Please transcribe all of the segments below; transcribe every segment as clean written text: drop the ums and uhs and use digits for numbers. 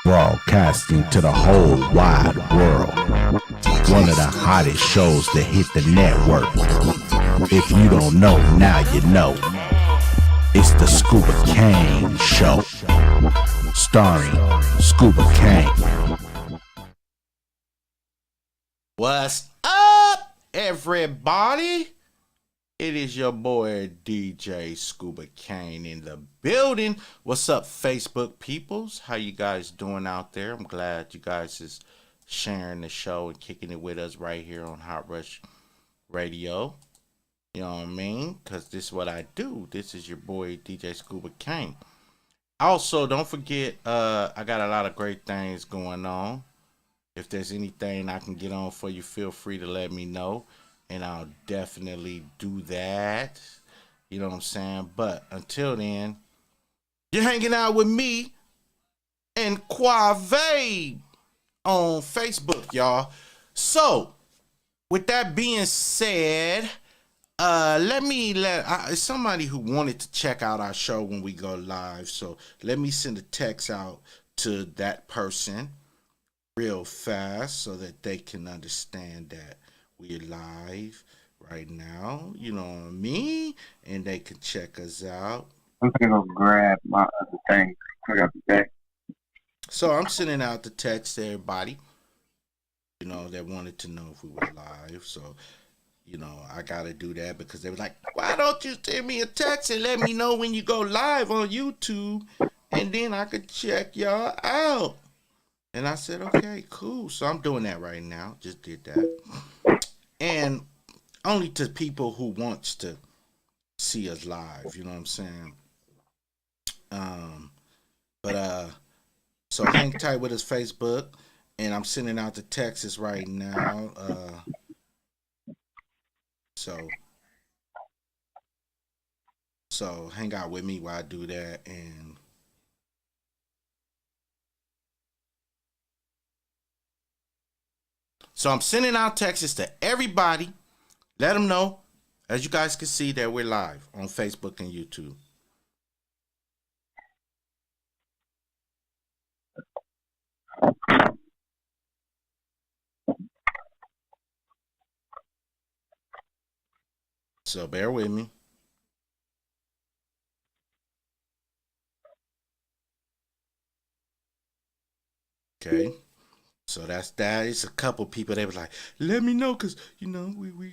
Broadcasting to the whole wide world. One of the hottest shows that hit the network. If you don't know, now you know. It's the Skooba Kane Show. Starring Skooba Kane. What's up, everybody? It is your boy DJ Skooba Kane in the building. What's up, Facebook peoples? How you guys doing out there? I'm glad you guys is sharing the show and kicking it with us right here on Hot Rush Radio. You know what I mean? Because this is what I do. This is your boy DJ Skooba Kane. Also, don't forget, I got a lot of great things going on. If there's anything I can get on for you, feel free to let me know. And I'll definitely do that. You know what I'm saying? But until then, you're hanging out with me and Qwovay on Facebook, y'all. So, with that being said, it's somebody who wanted to check out our show when we go live. So let me send a text out to that person real fast so that they can understand that we're live right now, you know what I mean? And they can check us out. I'm gonna go grab my other thing. I got the text. So I'm sending out the text to everybody, you know, that wanted to know if we were live. So, you know, I gotta do that because they were like, why don't you send me a text and let me know when you go live on YouTube, and then I could check y'all out. And I said, okay, cool. So I'm doing that right now. Just did that. And only to people who wants to see us live, you know what I'm saying? So hang tight with us, Facebook, and I'm sending out the texts right now. So hang out with me while I do that. And so I'm sending out texts to everybody. Let them know, as you guys can see, that we're live on Facebook and YouTube. So bear with me. Okay. So that's that. It's a couple people. They was like, "Let me know, cause you know we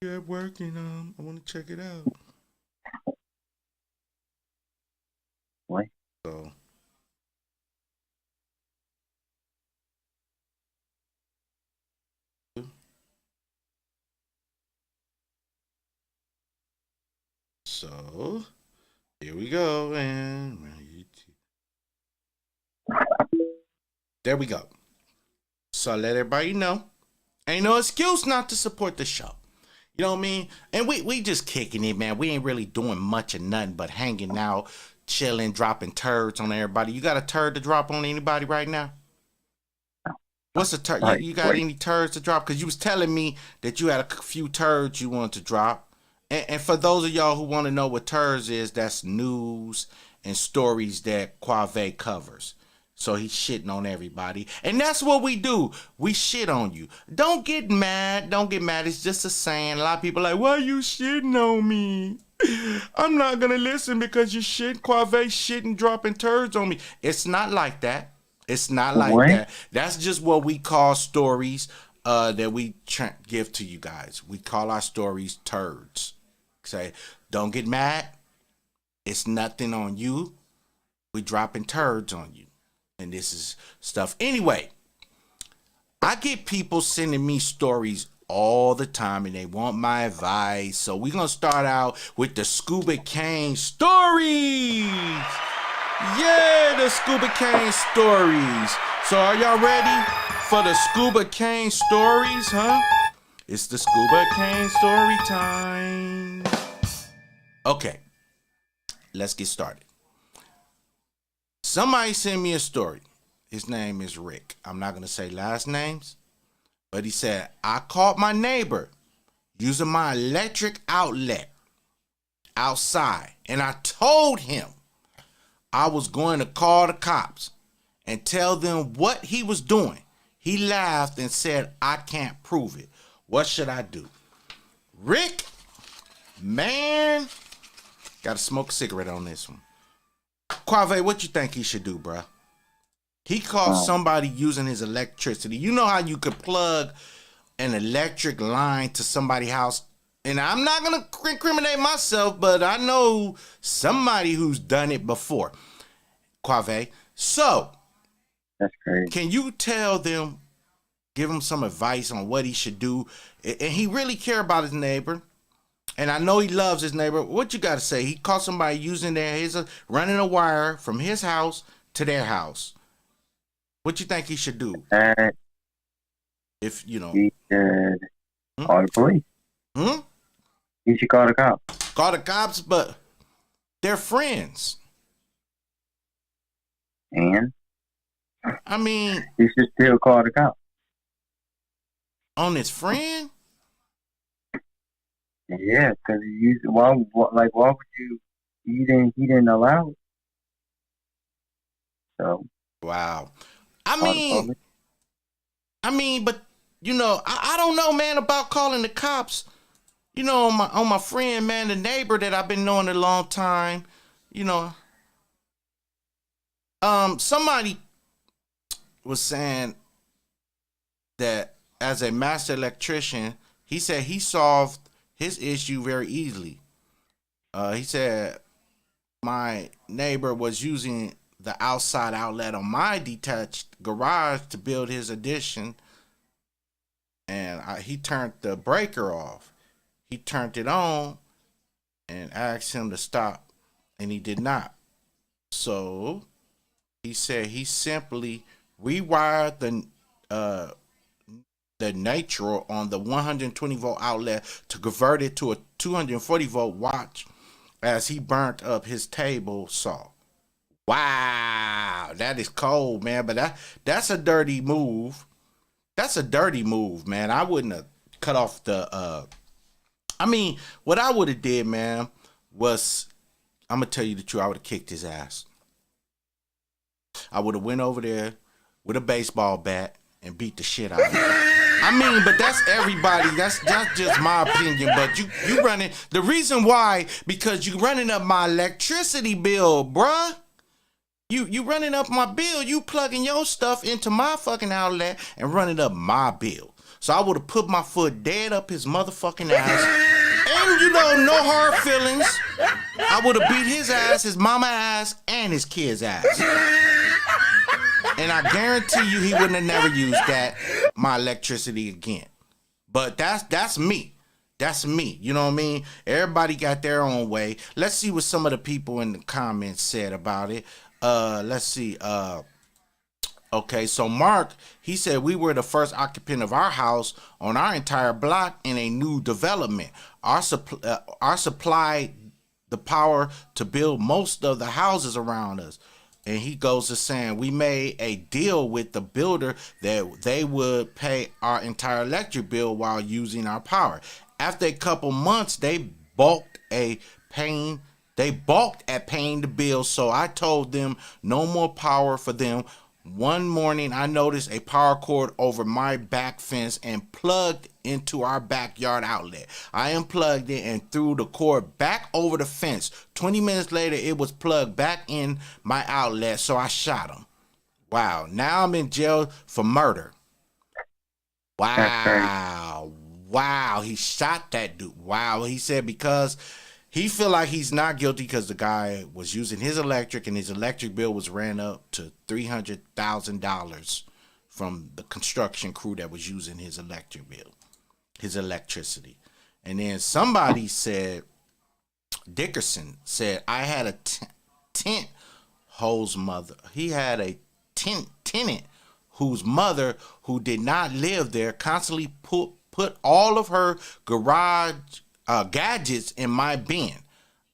at work and I want to check it out." What? So here we go, and there we go. So I let everybody know, ain't no excuse not to support the show. You know what I mean? And we just kicking it, man. We ain't really doing much of nothing but hanging out, chilling, dropping turds on everybody. You got a turd to drop on anybody right now? What's a turd? You got any turds to drop? Because you was telling me that you had a few turds you wanted to drop. And for those of y'all who want to know what turds is, that's news and stories that Qwovay covers. So he's shitting on everybody. And that's what we do. We shit on you. Don't get mad. Don't get mad. It's just a saying. A lot of people are like, why you shitting on me? I'm not going to listen because you shit. Qwovay shitting, dropping turds on me. It's not like that. It's not like that. That's just what we call stories that we give to you guys. We call our stories turds. Say, don't get mad. It's nothing on you. We dropping turds on you. And this is stuff. Anyway, I get people sending me stories all the time and they want my advice. So we're going to start out with the Skooba Kane stories. Yeah, the Skooba Kane stories. So are y'all ready for the Skooba Kane stories, huh? It's the Skooba Kane story time. Okay, let's get started. Somebody sent me a story. His name is Rick. I'm not going to say last names, but he said, I caught my neighbor using my electric outlet outside, and I told him I was going to call the cops and tell them what he was doing. He laughed and said, I can't prove it. What should I do? Rick, man, gotta smoke a cigarette on this one. Qwovay, what you think he should do, bruh? He caught somebody using his electricity. You know how you could plug an electric line to somebody's house? And I'm not going to incriminate myself, but I know somebody who's done it before. Qwovay. So, That's crazy. can you tell them, give him some advice on what he should do? And he really care about his neighbor. And I know he loves his neighbor. What you got to say? He caught somebody using running a wire from his house to their house. What you think he should do? If, you know. He should call the police. He should call the cops. Call the cops, but they're friends. And? I mean. He should still call the cops. On his friend? Yeah, because why would you? He didn't allow it. So. Wow. I mean, but you know, I don't know, man, about calling the cops. You know, on my friend, man, the neighbor that I've been knowing a long time. You know, somebody was saying that as a master electrician, he said he solved his issue very easily. He said my neighbor was using the outside outlet on my detached garage to build his addition, and he turned the breaker off. He turned it on and asked him to stop, and he did not. So he said he simply rewired the neutral on the 120 volt outlet to convert it to a 240 volt watch as he burnt up his table saw. Wow, that is cold, man. But that's a dirty move. That's a dirty move, man. I wouldn't have cut off the I mean, what I would have did, man, was, I'm gonna tell you the truth, I would have kicked his ass. I would have went over there with a baseball bat and beat the shit out of him. I mean, but that's everybody. That's just my opinion. But you running, the reason why, because you running up my electricity bill, bruh. You running up my bill. You plugging your stuff into my fucking outlet and running up my bill. So I would have put my foot dead up his motherfucking ass. And you know, no hard feelings. I would have beat his ass, his mama ass, and his kid's ass. And I guarantee you he wouldn't have never used my electricity again. But that's me. That's me. You know what I mean? Everybody got their own way. Let's see what some of the people in the comments said about it. Let's see. Okay, so Mark, he said we were the first occupant of our house on our entire block in a new development. Our supply the power to build most of the houses around us. And he goes to saying we made a deal with the builder that they would pay our entire electric bill while using our power. After a couple months, they balked at paying the bill, so I told them no more power for them. One morning, I noticed a power cord over my back fence and plugged into our backyard outlet. I unplugged it and threw the cord back over the fence. 20 minutes later, it was plugged back in my outlet, so I shot him. Wow, now I'm in jail for murder. Wow, he shot that dude. Wow, he said because he feel like he's not guilty because the guy was using his electric and his electric bill was ran up to $300,000 from the construction crew that was using his electric bill, his electricity. And then somebody said, Dickerson said, I had a tent whose mother. He had a tenant whose mother, who did not live there, constantly put all of her garage gadgets in my bin.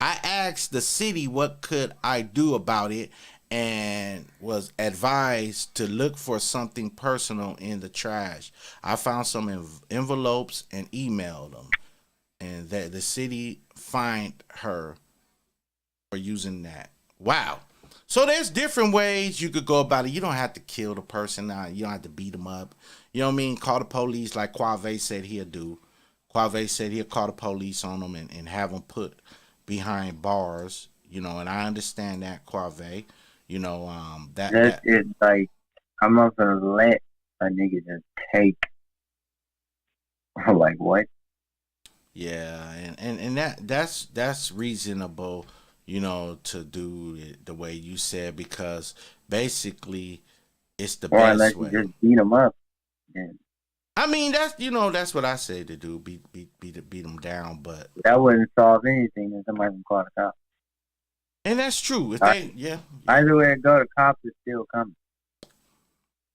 I asked the city what could I do about it and was advised to look for something personal in the trash. I found some envelopes and emailed them, and that the city fined her for using that. Wow. So there's different ways you could go about it. You don't have to kill the person. You don't have to beat them up. You know what I mean? Call the police like Qwovay said he'll do. Qwovay said he'll call the police on them and have them put behind bars. You know, and I understand that, Qwovay. You know, That's it. Like, I'm not gonna let a nigga just take. Like what? Yeah, and that's reasonable, you know, to do it the way you said, because basically it's the Or best unless way. you just beat them up. Then I mean, that's what I say to do, beat them down, but that wouldn't solve anything. Then somebody can call the cops. and that's true. If they yeah. Either way it go, the cops is still coming.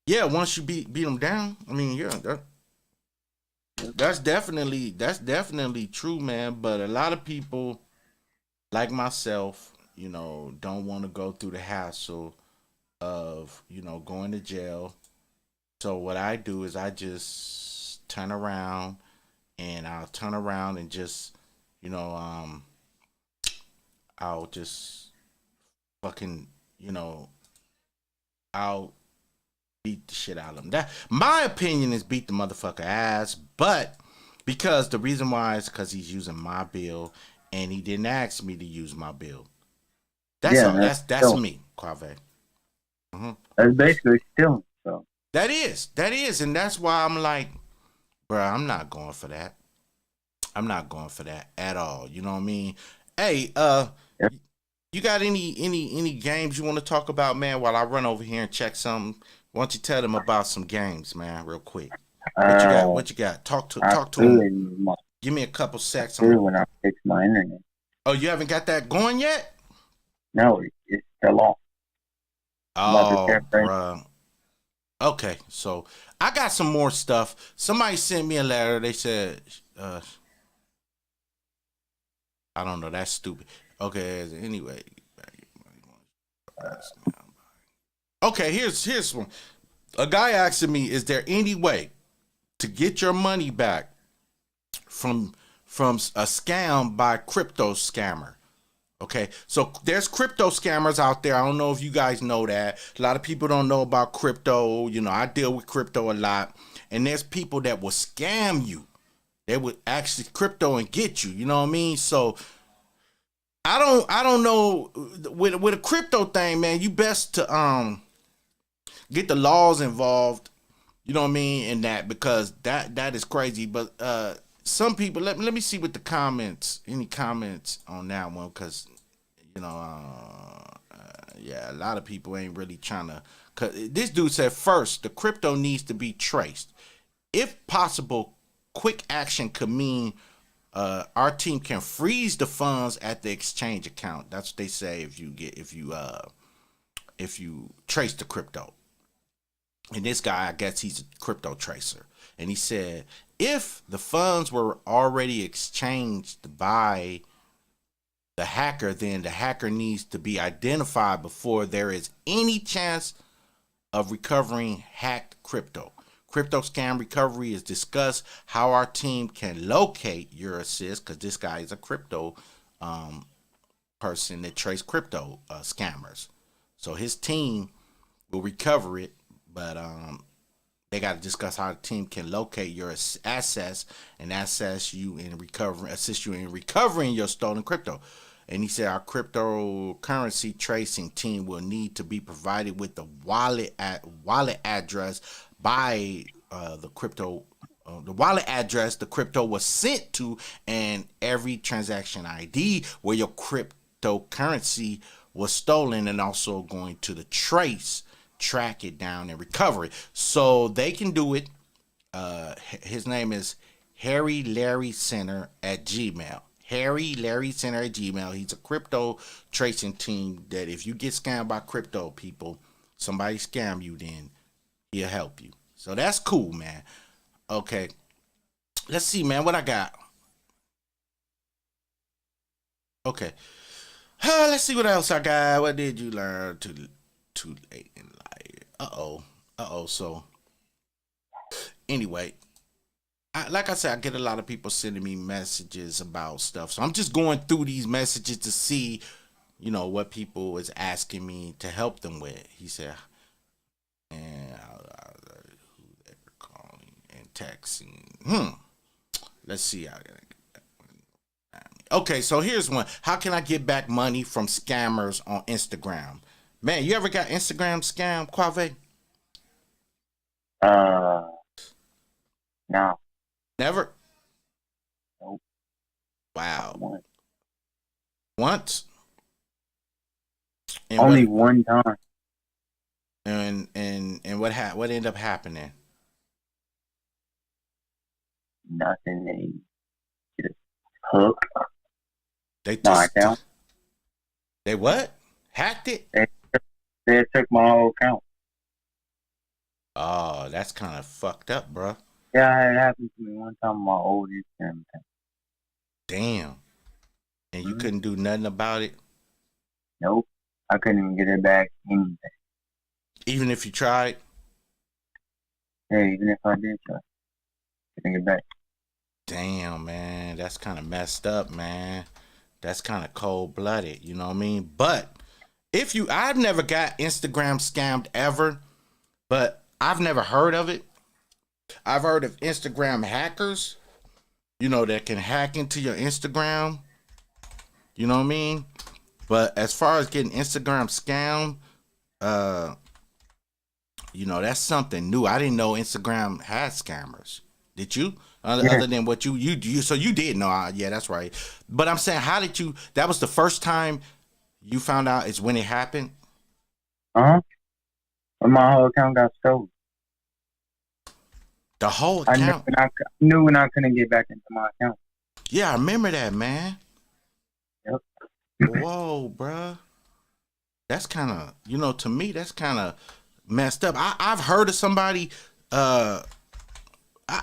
Yeah, once you beat them down, I mean, yeah, that's definitely true, man. But a lot of people, like myself, you know, don't want to go through the hassle of, you know, going to jail. So what I do is I just turn around and just, you know, I'll just fucking, you know, I'll beat the shit out of him. That my opinion is beat the motherfucker ass, but because the reason why is because he's using my bill and he didn't ask me to use my bill. That's all. That's me, Qwovay. Mm-hmm. That's basically stealing. So That is, and that's why I'm like, bro, I'm not going for that. I'm not going for that at all. You know what I mean? Hey, you got any games you want to talk about, man? While I run over here and check something. Why don't you tell them about some games, man, real quick? What you got? Talk to him. Give me a couple secs on. When I fix my internet. Oh, you haven't got that going yet? No, it's still off. Oh, bro. Okay, so I got some more stuff. Somebody sent me a letter. They said, I don't know. That's stupid. Okay, anyway. Okay, here's one. A guy asking me, is there any way to get your money back from a scam by crypto scammer? Okay, so there's crypto scammers out there. I don't know if you guys know that. A lot of people don't know about crypto. You know, I deal with crypto a lot. And there's people that will scam you. They would actually crypto and get you. You know what I mean? So I don't know with a crypto thing, man. You best to get the laws involved. You know what I mean? In that, because that is crazy. But some people, let me see what the comments, any comments on that one, because you know, yeah, a lot of people ain't really trying to. Cause this dude said, first, the crypto needs to be traced. If possible, quick action could mean our team can freeze the funds at the exchange account. That's what they say if you trace the crypto. And this guy, I guess he's a crypto tracer. And he said, if the funds were already exchanged by the hacker, then the hacker needs to be identified before there is any chance of recovering hacked crypto. Crypto scam recovery is discussed how our team can locate your assist, because this guy is a crypto person that trace crypto scammers. So his team will recover it, but they got to discuss how the team can locate your assets and assist you in recovering your stolen crypto. And he said our cryptocurrency tracing team will need to be provided with the wallet address by the wallet address the crypto was sent to, and every transaction ID where your cryptocurrency was stolen, and also going to the track it down and recover it. So they can do it. His name is Harry Larry Center at Gmail. Harry Larry Center at Gmail. He's a crypto tracing team that if you get scammed by crypto people, somebody scam you, then he'll help you. So that's cool, man. Okay. Let's see, man, what I got. Okay. Let's see what else I got. What did you learn too late in life? So anyway, like I said, I get a lot of people sending me messages about stuff. So I'm just going through these messages to see, what people was asking me to help them with. He said, and who they're calling and texting. Let's see. Okay, so here's one. How can I get back money from scammers on Instagram? Man, you ever got Instagram scam, Qwovay? No. Never? Nope. Wow. Once? And Only one time. And what ended up happening? Nothing. They just hooked They my just account. They what? Hacked it? They took my whole account. Oh, that's kind of fucked up, bro. Yeah, it happened to me one time on my old Instagram account. Damn. And you couldn't do nothing about it? Nope. I couldn't even get it back. Anything. Even if you tried? Yeah, even if I did try, couldn't get back. Damn, man. That's kind of messed up, man. That's kind of cold-blooded, you know what I mean? But I've never got Instagram scammed ever, but I've never heard of it. I've heard of Instagram hackers, that can hack into your Instagram. You know what I mean? But as far as getting Instagram scammed, that's something new. I didn't know Instagram had scammers. Did you? Other than what you so you did know. Yeah, that's right. But I'm saying, how did you? That was the first time you found out is when it happened. When my whole account got stolen. The whole account. I knew when I couldn't get back into my account. Yeah, I remember that, man. Yep. Whoa, bruh. That's kind of, to me, that's kind of messed up. I've heard of somebody. I'm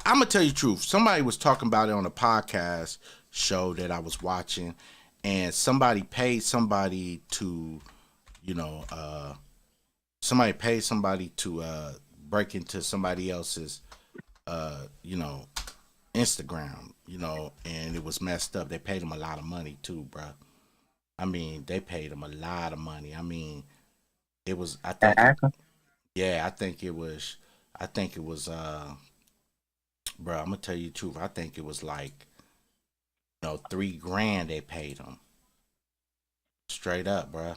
gonna tell you the truth. Somebody was talking about it on a podcast show that I was watching, and somebody paid somebody to, break into somebody else's, Instagram, and it was messed up. They paid them a lot of money too, bro. I mean, they paid them a lot of money. I mean, it was. I think it was. Bro, I'm gonna tell you the truth. I think it was like, $3,000 they paid them. Straight up, bro.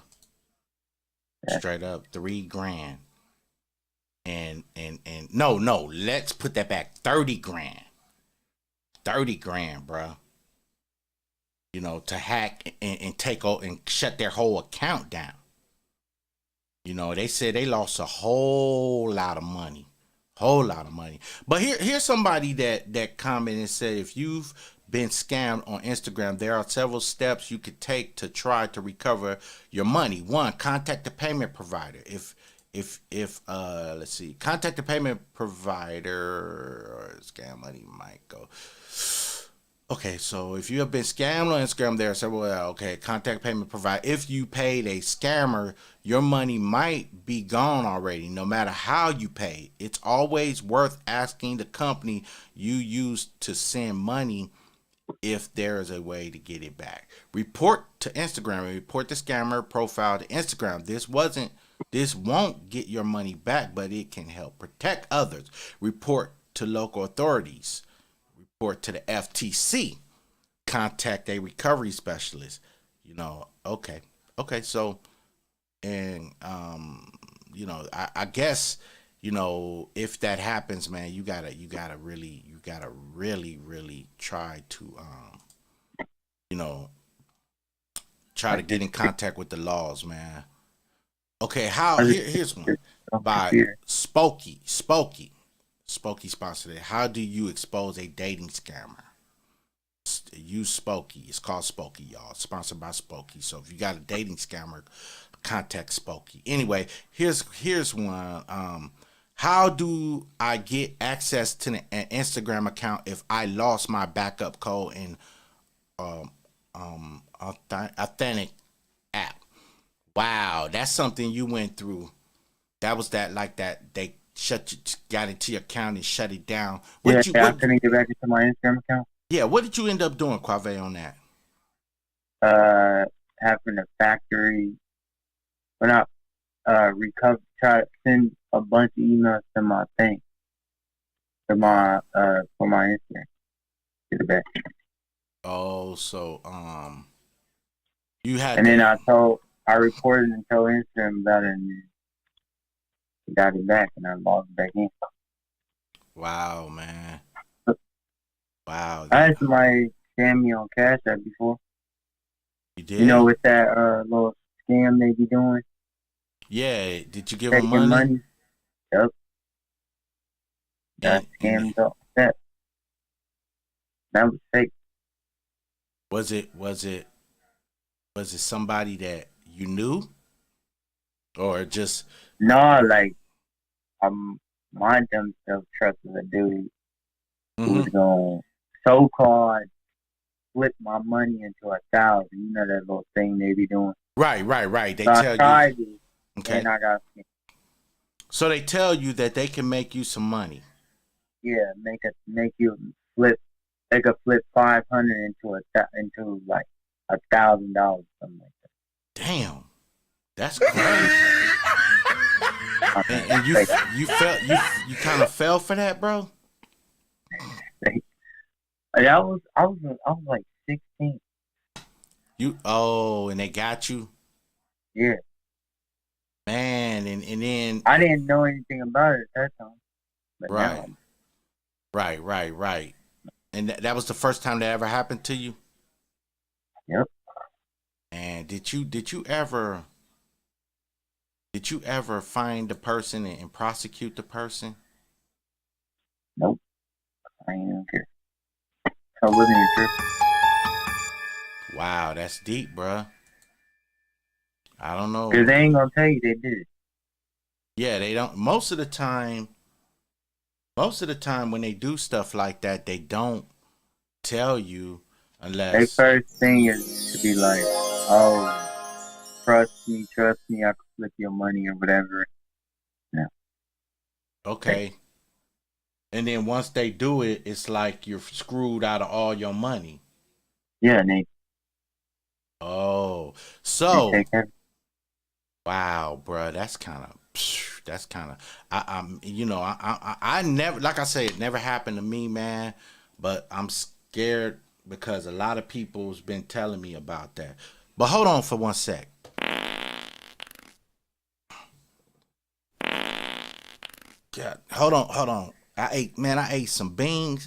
Straight up, $3,000. And no, let's put that back. $30,000. $30,000, bro. To hack and take over and shut their whole account down. They said they lost a whole lot of money. But here's somebody that commented and said, if you've been scammed on Instagram, there are several steps you could take to try to recover your money. One, contact the payment provider. If let's see, contact the payment provider, or scam money might go. Okay, so if you have been scammed on Instagram, there are several. Okay, contact payment provider. If you paid a scammer, your money might be gone already. No matter how you paid, it's always worth asking the company you used to send money if there is a way to get it back. Report to Instagram. Report the scammer profile to Instagram. This won't get your money back, but it can help protect others. Report to local authorities. Report to the FTC. Contact a recovery specialist. Okay. So, and I guess if that happens, man, you gotta really try to try to get in contact with the laws, man. Okay, here's one by Spokey sponsored it. How do you expose a dating scammer? Use Spokey. It's called Spokey, y'all. Sponsored by Spokey. So if you got a dating scammer, contact Spokey. Anyway, here's one. How do I get access to an Instagram account if I lost my backup code and authentic app? Wow, that's something you went through. That was that they got into your account and shut it down. I couldn't get back into my Instagram account. Yeah, what did you end up doing, Qwovay, on that? having a factory. When I try to send a bunch of emails to my thing, to my for my Instagram. To the back. Oh, so you had And then to, I reported and told Instagram about it, and he got it back, and I logged back in. wow, man. Wow. I had somebody scam me on Cash App before. You did? You know, with that little scam they be doing, Yeah. Did you give them taking money? money. Yep. Got And scammed off that. That was fake. was it somebody that you knew, or just No, like my dumb self trusted a dude who was going so-called flip my money into 1,000. You know that little thing they be doing. right? They So tell I tried you. it, Okay. and I got scammed. So they tell you that they can make you some money. Yeah, make you flip. They could flip 500 into like $1,000, something like that. Damn, that's crazy. and you kind of fell for that, bro. I was like 16. And they got you, Yeah, man, and then I didn't know anything about it at that time. But right, now, right, and that was the first time that ever happened to you. yep. And did you ever find the person and prosecute the person? Nope. I ain't even care. I wasn't even sure. Wow, that's deep, bruh. I don't know. Because they ain't gonna tell you they did it. Yeah, they don't. Most of the time when they do stuff like that, they don't tell you unless Their first thing is to be like, oh, trust me, I can flip your money or whatever. Yeah. okay. And then once they do it, it's like you're screwed out of all your money. Yeah, and they take it. Wow, bro, that's kind of I never, like I said, it never happened to me, man, but I'm scared because a lot of people's been telling me about that. But hold on for one sec. God, hold on. I ate some beans.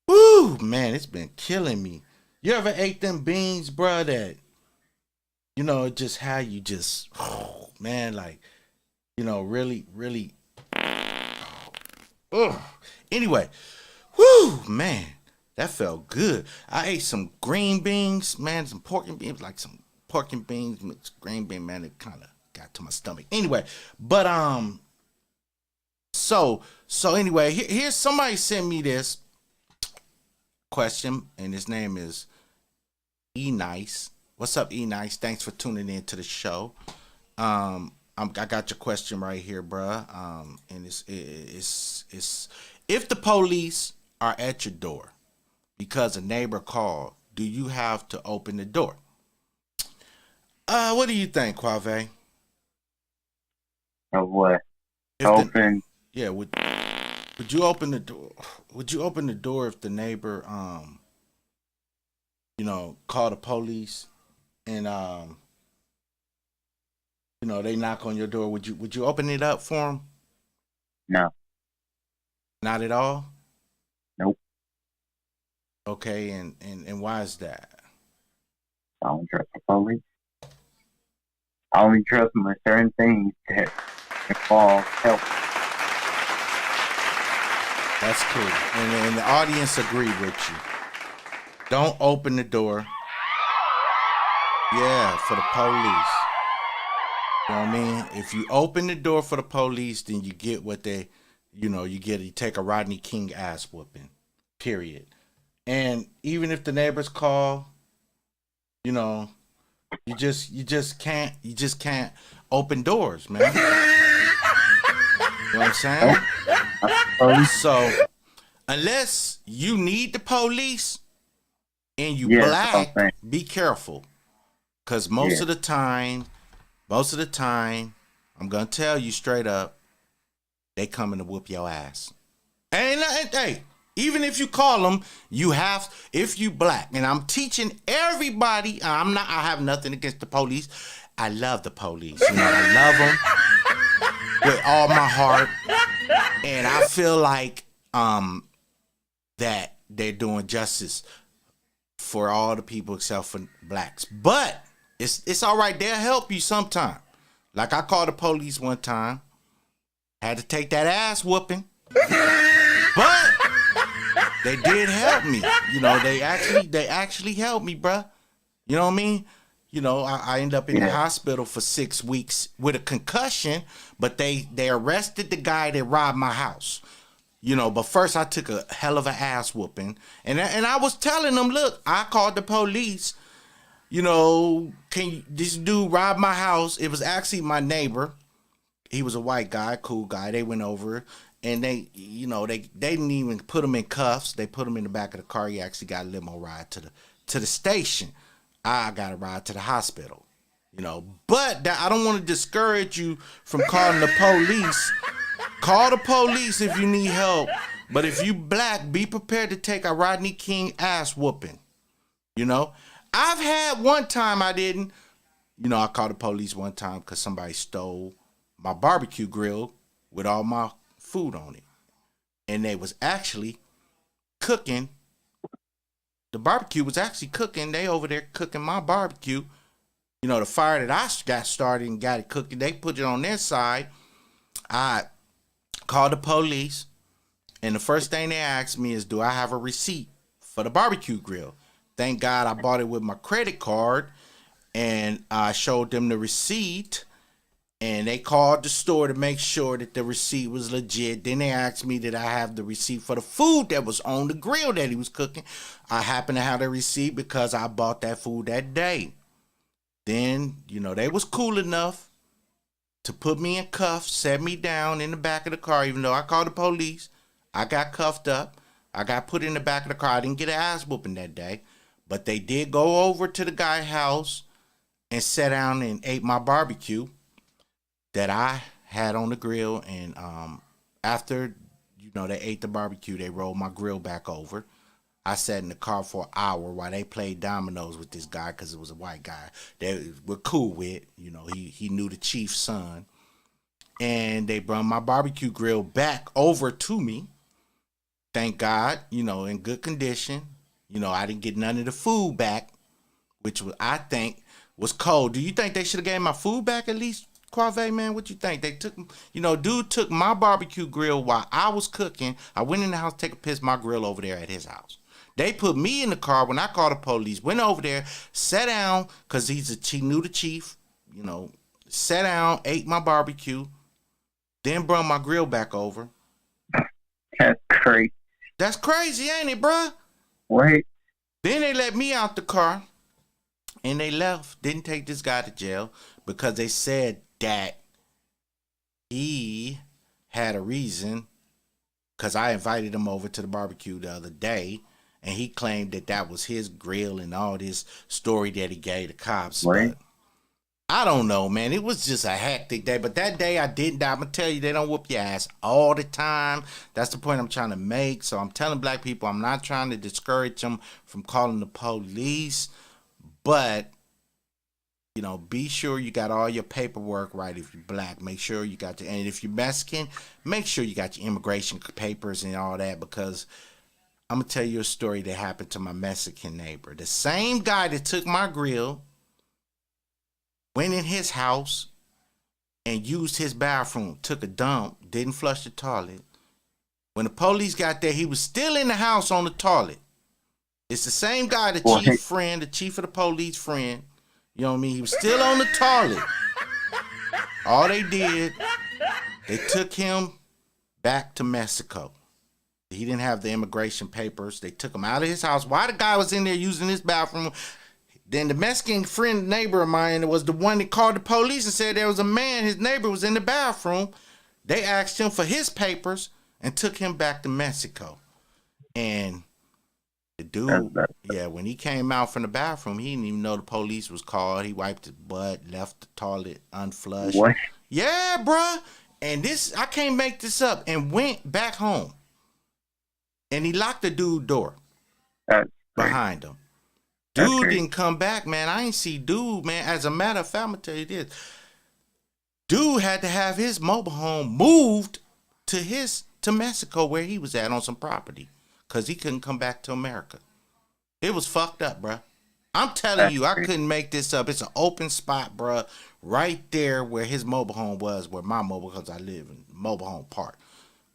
Woo, man, it's been killing me. You ever ate them beans, bro, that, just how you just, man, like, really, really. Anyway, whoo, man, that felt good. I ate some green beans, man, some pork and beans, like some pork and beans mixed green bean, man. It kind of got to my stomach. Anyway, but so anyway, here's somebody sent me this question, and his name is E Nice. What's up, E Nice? Thanks for tuning in to the show. I got your question right here, bruh. And it's if the police are at your door because a neighbor called, do you have to open the door? What do you think, Qwovay? Of what? Would you open the door? Would you open the door if the neighbor call the police and they knock on your door? Would you open it up for them? No. Not at all? Nope. Okay, and why is that? I don't trust the police. I only trust them with certain things that involve help. That's cool. And the audience agree with you. Don't open the door. Yeah, for the police. You know what I mean? If you open the door for the police, then you get what they, you take a Rodney King ass whooping. Period. And even if the neighbors call, you just can't open doors, man. You know what I'm saying? So unless you need the police and you Yeah, black, okay. be careful. Cause most of the time, I'm gonna tell you straight up, they coming to whoop your ass. And hey, even if you call them, you have, if you black, and I'm teaching everybody, I have nothing against the police. I love the police. You know, I love them with all my heart. And I feel like that they're doing justice for all the people except for blacks. But it's all right. They'll help you sometime. Like I called the police one time, had to take that ass whooping, but they did help me. You know, they actually helped me, bruh. You know what I mean? You know, I ended up in the hospital for 6 weeks with a concussion, but they arrested the guy that robbed my house. You know, but first I took a hell of an ass whooping. And I was telling them, look, I called the police. You know, this dude robbed my house. It was actually my neighbor. He was a white guy, cool guy. They went over and they didn't even put him in cuffs. They put him in the back of the car. He actually got a limo ride to the station. I got a ride to the hospital. You know, but I don't want to discourage you from calling the police. Call the police if you need help. But if you black, be prepared to take a Rodney King ass whooping. You know? I've had one time I didn't. You know, I called the police one time because somebody stole my barbecue grill with all my food on it. And they was actually cooking. The barbecue was actually cooking. They over there cooking my barbecue. You know, the fire that I got started and got it cooking, they put it on their side. I called the police. And the first thing they asked me is, do I have a receipt for the barbecue grill? Thank God I bought it with my credit card, and I showed them the receipt, and they called the store to make sure that the receipt was legit. Then they asked me did I have the receipt for the food that was on the grill that he was cooking. I happen to have the receipt because I bought that food that day. Then, you know, they was cool enough to put me in cuffs, set me down in the back of the car, even though I called the police. I got cuffed up. I got put in the back of the car. I didn't get an ass whooping that day. But they did go over to the guy's house and sat down and ate my barbecue that I had on the grill. And after, you know, they ate the barbecue, they rolled my grill back over. I sat in the car for an hour while they played dominoes with this guy because it was a white guy they were cool with. You know, he knew the chief's son. And they brought my barbecue grill back over to me. Thank God, you know, in good condition. You know, I didn't get none of the food back, which was, I think was cold. Do you think they should have gave my food back at least, Qwovay, man? What you think? They took, you know, dude took my barbecue grill while I was cooking. I went in the house to take a piss, my grill over there at his house. They put me in the car when I called the police, went over there, sat down, because he knew the chief, you know, sat down, ate my barbecue, then brought my grill back over. That's crazy. That's crazy, ain't it, bruh? Wait. Then they let me out the car, and they left. Didn't take this guy to jail because they said that he had a reason, because I invited him over to the barbecue the other day, and he claimed that that was his grill and all this story that he gave the cops. Right. But I don't know, man. It was just a hectic day. But that day I didn't die. I'm going to tell you, they don't whoop your ass all the time. That's the point I'm trying to make. So I'm telling black people, I'm not trying to discourage them from calling the police. But, you know, be sure you got all your paperwork right if you're black. Make sure you got and if you're Mexican, make sure you got your immigration papers and all that, because I'm going to tell you a story that happened to my Mexican neighbor. The same guy that took my grill went in his house and used his bathroom, took a dump, didn't flush the toilet. When the police got there, he was still in the house on the toilet. It's the same guy, the chief friend, the chief of the police friend. You know what I mean? He was still on the toilet. All they did, they took him back to Mexico. He didn't have the immigration papers. They took him out of his house while the guy was in there using his bathroom. Then the Mexican friend, neighbor of mine, was the one that called the police and said there was a man, his neighbor was in the bathroom. They asked him for his papers and took him back to Mexico. And The dude, yeah, when he came out from the bathroom, he didn't even know the police was called. He wiped his butt, left the toilet unflushed. What? Yeah, bruh. And this, I can't make this up. And went back home. And he locked the dude door behind him. Dude didn't come back, man. I ain't see dude, man. As a matter of fact, I'm gonna tell you this. Dude had to have his mobile home moved to Mexico where he was at on some property. Cause he couldn't come back to America. It was fucked up, bruh. I'm telling you, I couldn't make this up. It's an open spot, bruh. Right there where his mobile home was, where my mobile, because I live in mobile home park,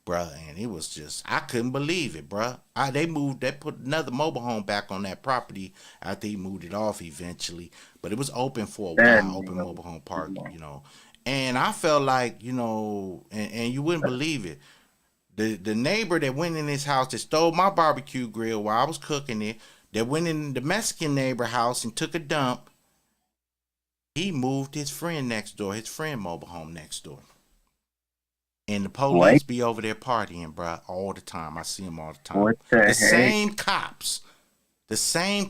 bruh. And it was just, I couldn't believe it, bruh. They put another mobile home back on that property after he moved it off eventually. But it was open for a while, open mobile home park, you know. And I felt like, you know, and you wouldn't believe it. The neighbor that went in his house that stole my barbecue grill while I was cooking it, that went in the Mexican neighbor house and took a dump, he moved his friend next door, his friend mobile home next door. And the police be over there partying, bruh, all the time. I see them all the time. The same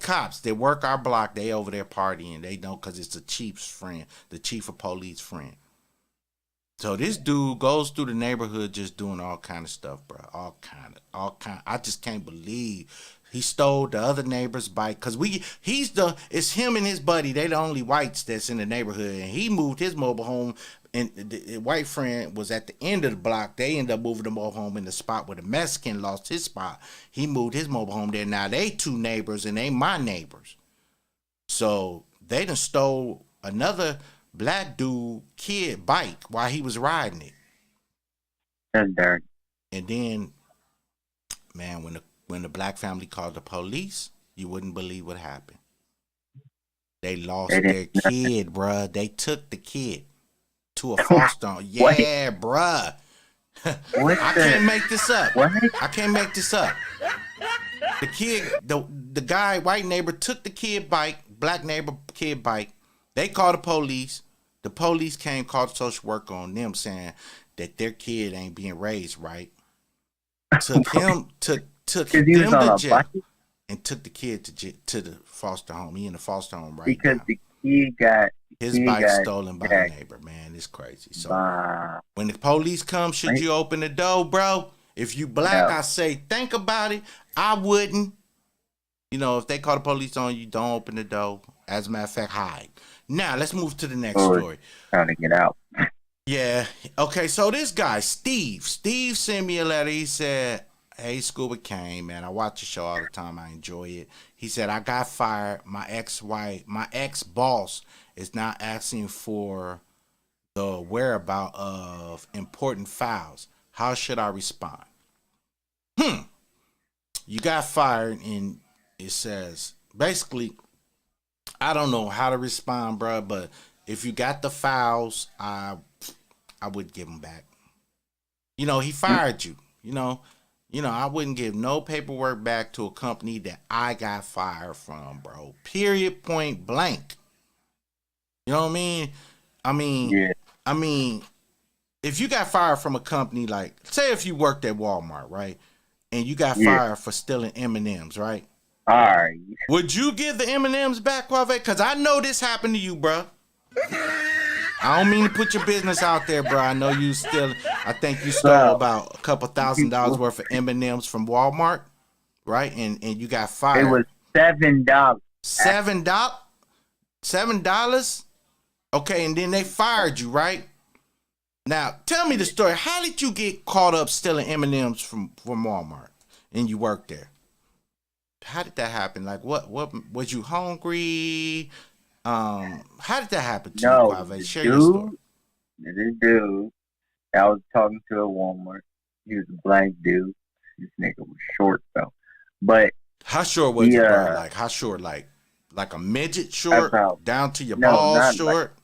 cops that work our block, they over there partying. They don't, because it's the chief's friend, the chief of police friend. So this dude goes through the neighborhood just doing all kind of stuff, bro. All kind. I just can't believe he stole the other neighbor's bike. Cause it's him and his buddy. They the only whites that's in the neighborhood. And he moved his mobile home, and the white friend was at the end of the block. They ended up moving the mobile home in the spot where the Mexican lost his spot. He moved his mobile home there. Now they two neighbors and they my neighbors. So they done stole another black dude kid bike while he was riding it. That's dirty. And then, man, when the black family called the police, you wouldn't believe what happened. They lost their kid, bruh. They took the kid to a foster home. Yeah, bruh. I can't make this up. I can't make this up. The kid, the guy, white neighbor, took the kid bike, black neighbor kid bike. They called the police. The police came, called the social worker on them, saying that their kid ain't being raised right. Took him to jail and took the kid to the foster home. He in the foster home right now. Because the kid got his bike stolen by a neighbor. Man, it's crazy. So when the police come, should you open the door, bro? If you black, I say think about it. I wouldn't. You know, if they call the police on you, don't open the door. As a matter of fact, hide. Now, let's move to the next story. Trying to get out. Yeah. Okay, so this guy, Steve sent me a letter. He said, hey, Skooba Kane, man, I watch your show all the time. I enjoy it. He said, I got fired. My ex-boss is now asking for the whereabouts of important files. How should I respond? You got fired, and it says, basically, I don't know how to respond, bro, but if you got the files, I would give them back. You know, he fired you. You know, I wouldn't give no paperwork back to a company that I got fired from, bro. Period, point blank. You know what I mean? I mean, if you got fired from a company, like, say if you worked at Walmart, right? And you got fired for stealing M&Ms, right? All right. Would you give the M&Ms back, Qwovay? Because I know this happened to you, bro. I don't mean to put your business out there, bro. I know you I think you stole about a couple $1,000s worth of M&Ms from Walmart, right? And you got fired. It was $7. $7? Okay, and then they fired you, right? Now, tell me the story. How did you get caught up stealing M&Ms from Walmart and you worked there? How did that happen? Like, what was you hungry? How did that happen to you, Qwovay? Share your story. This dude, I was talking to a Walmart. He was a black dude. This nigga was short though. But how short was you, bro? Like how short? Like a midget short? Down to your balls short?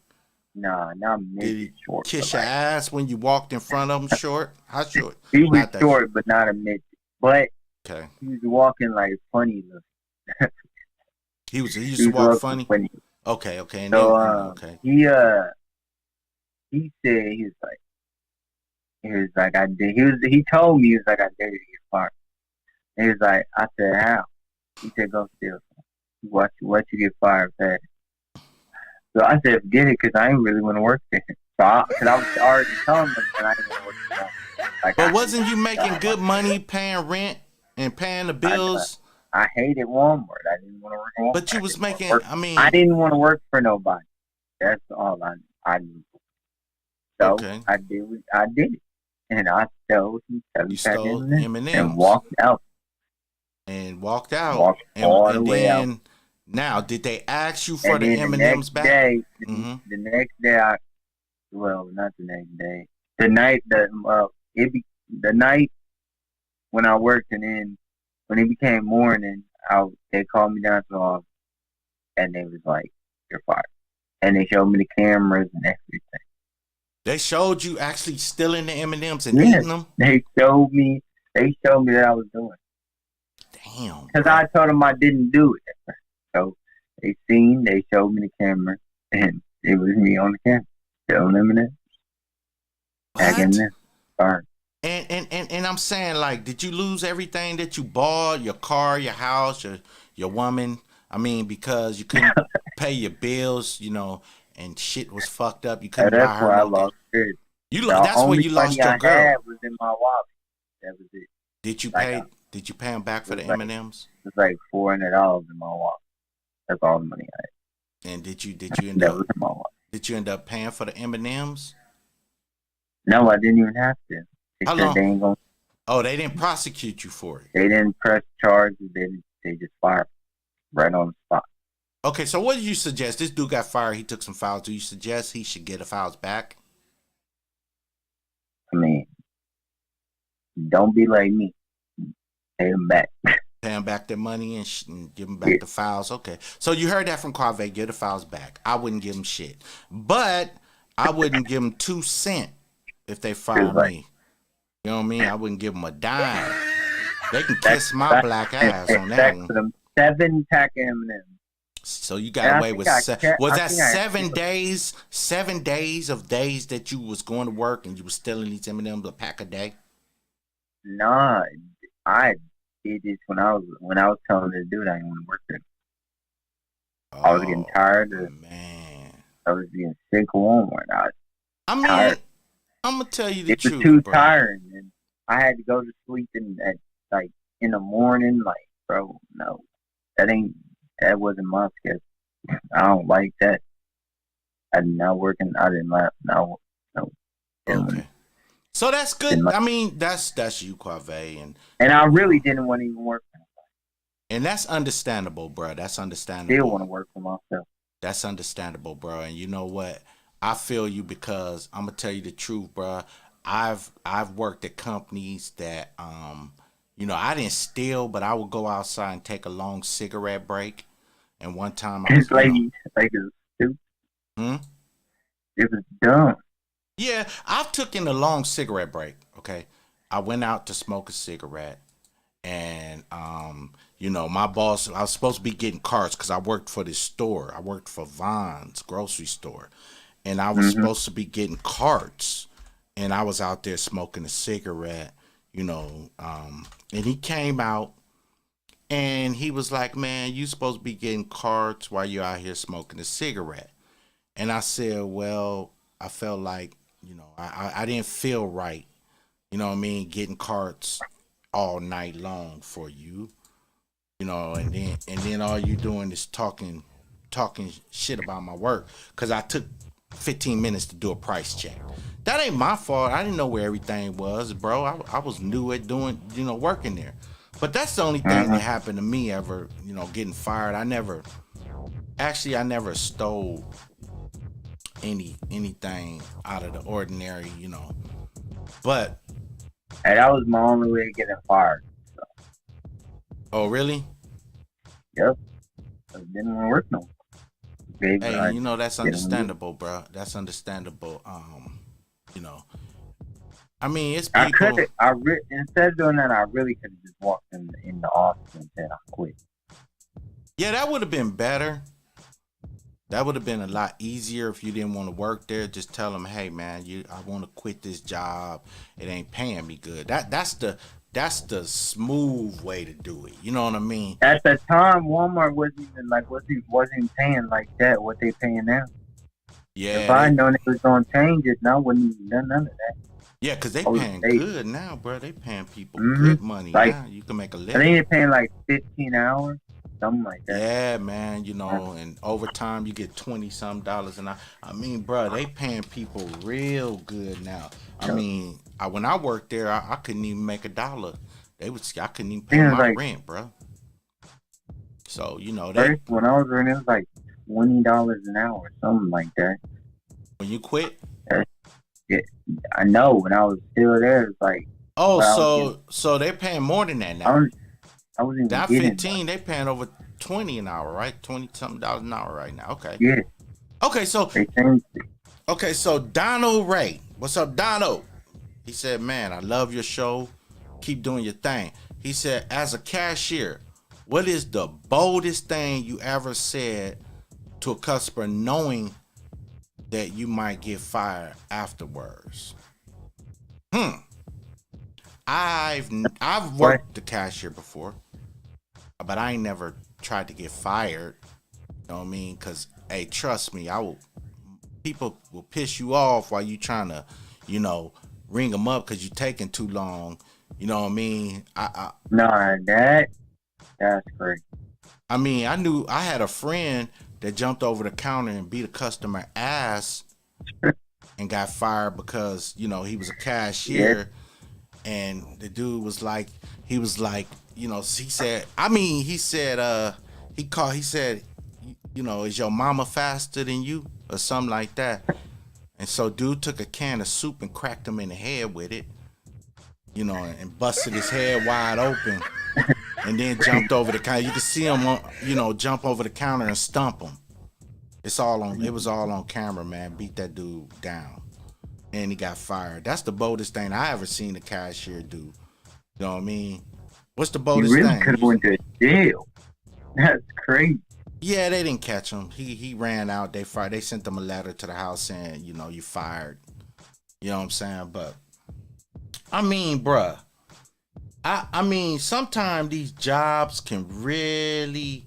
Not midget short. Kiss your ass when you walked in front of him short? How short? He was short, but not a midget. But okay. He was walking like funny. He used to walk funny? Okay. And so okay. He said he told me I dare you to get fired. And he was like, I said, how? He said, go steal some. Watch you get fired fast. So I said, forget it, because I ain't really want to work there. So, because I was already telling them that I didn't want to work there. Like, But wasn't you making good money paying rent and paying the bills? I hated Walmart. I didn't want to work at Walmart. But you was making, I didn't want to work for nobody. That's all I knew. So okay. I did it. And I stole some M&Ms and walked out. Walked out. Walked all the way out. Now, did they ask you for the M&Ms back? The next day, not the next day. The night when I worked, and then when it became morning, they called me down to the office, and they was like, "You're fired." And they showed me the cameras and everything. They showed you actually stealing the M&Ms and eating them? They showed me that I was doing it. Damn. Because I told them I didn't do it. So they showed me the camera, and it was me on the camera. Stealing M&Ms. Back in there. Sorry. And I'm saying, like, did you lose everything that you bought? Your car, your house, your woman? I mean, because you couldn't pay your bills, and shit was fucked up. You couldn't buy her. That's why I lost it. That's where you lost your girl. Had was in my wallet. That was it. Did you pay him back for the M&Ms? It's like $400 in my wallet. That's all the money I had. And did you end up paying for the M&Ms? No, I didn't even have to. How long? They ain't gonna. Oh, they didn't prosecute you for it. They didn't press charges. They just fired right on the spot. Okay, so what do you suggest? This dude got fired. He took some files. Do you suggest he should get the files back? I mean, don't be like me. Pay them back. Pay them back their money and give them back the files. Okay, so you heard that from Qwovay. Give the files back. I wouldn't give them shit, but I wouldn't give them 2 cents if they fired me. You know what I mean? I wouldn't give them a dime. They can kiss my black ass on that one. For them 7 pack of M&Ms. So you got away with was that 7 days? 7 days of days that you was going to work and you was stealing these M&Ms a pack a day? Nah, I did this when I was telling this dude I didn't want to work there. I was getting tired of. Man, I was getting sick of Walmart. I'm gonna tell you the truth. It was too bro. tiring, and I had to go to sleep in the morning. Like, bro, no, that wasn't my schedule. I don't like that. I'm not working. I didn't laugh. No. Okay. So that's good. I mean, that's you, Qwovay, and I really didn't want to even work for nobody. And that's understandable, bro. That's understandable. Still want to work for myself. That's understandable, bro. And you know what? I feel you, because I'm gonna tell you the truth, bro. I've worked at companies that I didn't steal, but I would go outside and take a long cigarette break. And one time I was it's stupid. It was dumb. Yeah, I've taken a long cigarette break. Okay, I went out to smoke a cigarette, and my boss. I was supposed to be getting carts because I worked for this store. I worked for Vaughn's grocery store. And I was supposed to be getting carts, and I was out there smoking a cigarette, and he came out, and he was like, man, you supposed to be getting carts while you're out here smoking a cigarette. And I said, well, I felt like, I didn't feel right, you know what I mean, getting carts all night long for you, and then all you doing is talking shit about my work, because I took 15 minutes to do a price check. That ain't my fault. I didn't know where everything was, bro. I was new at doing, working there. But that's the only thing that happened to me ever, getting fired. I never stole anything out of the ordinary, But hey, that was my only way of getting fired. So. Oh, really? Yep. I didn't want to work no more. Hey, that's understandable, bro. That's understandable. I mean, it's people. Instead of doing that, I really could have just walked in the office and said I quit. Yeah, that would have been better. That would have been a lot easier if you didn't want to work there. Just tell them, hey, man, I want to quit this job. It ain't paying me good. That's the that's the smooth way to do it. You know what I mean? At the time, Walmart wasn't paying like that. What they paying now? If Yeah, I known it was gonna change it, I wouldn't even done none of that. yeah, cause they I was paying safe. good now, bro. They paying people Mm-hmm. good money Like, now. You can make a I living. think they're paying like 15 hours, something like that. Yeah, man, you know, and overtime you get $20-some an hour. I mean, bro, they paying people real good now. I mean, when I worked there, I couldn't even make $1. I couldn't even pay It was my like rent, bro. So you know, first when I was running, it was like $20 an hour, something like that. when you quit. Yeah, I know. When I was still there, it's like Oh, what I was so they're paying more than that getting, now. I wasn't even Not getting 15, they paying over 20 an hour, right? 20-something an hour right now. Okay. yeah. Okay, so They changed it. Okay, so Donald Ray. What's up, Donald? He said, man, I love your show. Keep doing your thing. He said, as a cashier, what is the boldest thing you ever said to a customer knowing that you might get fired afterwards? I've worked the cashier before, but I ain't never tried to get fired. You know what I mean? Because, hey, trust me, people will piss you off while you trying to, you know, ring them up because you're taking too long. You know what I mean? Nah, that's crazy. I mean, I had a friend that jumped over the counter and beat a customer ass and got fired because, you know, he was a cashier. And the dude was like, you know, he said, you know, is your mama faster than you or something like that? And so dude took a can of soup and cracked him in the head with it, you know, and busted his head wide open and then jumped over the counter. You can see him, you know, jump over the counter and stump him. It was all on camera, man. Beat that dude down. And he got fired. That's the boldest thing I ever seen the cashier do. You know what I mean? What's the boldest He really thing? could have went to jail. That's crazy. Yeah, they didn't catch him. He ran out. They fired. They sent him a letter to the house saying, you know, you fired. You know what I'm saying? But I mean, bruh. I mean, sometimes these jobs can really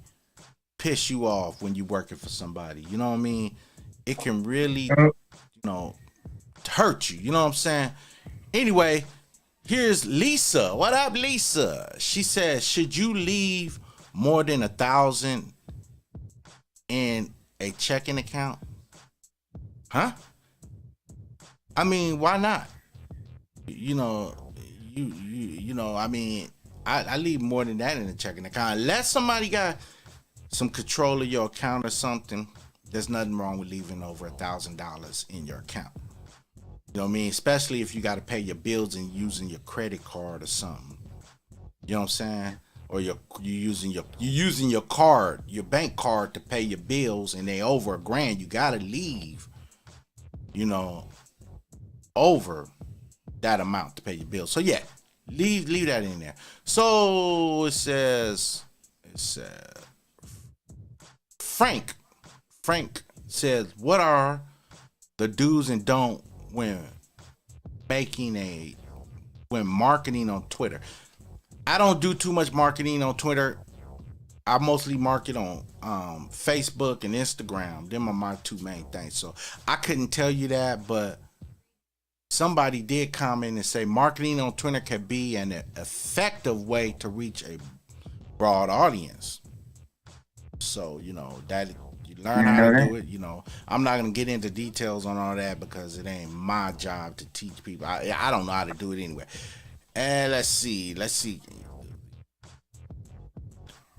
piss you off when you're working for somebody. You know what I mean? It can really, you know, hurt you. You know what I'm saying? Anyway, here's Lisa. What up, Lisa? She says, should you leave more than 1,000 in a checking account? Huh? I mean, why not? You know, you know, I mean, I leave more than that in a checking account. Unless somebody got some control of your account or something, there's nothing wrong with leaving over $1,000 in your account. You know what I mean? Especially if you got to pay your bills and using your credit card or something. You know what I'm saying? Or you using your card, your bank card to pay your bills, and they over $1,000. You gotta leave, you know, over that amount to pay your bills. So yeah, leave that in there. So it says Frank says, what are the do's and don't when marketing on Twitter? I don't do too much marketing on Twitter. I mostly market on Facebook and Instagram. Them are my two main things. So I couldn't tell you that, but somebody did comment and say marketing on Twitter can be an effective way to reach a broad audience. So, you know, that you learn how to do it. You know, I'm not going to get into details on all that because it ain't my job to teach people. I don't know how to do it anyway. And let's see.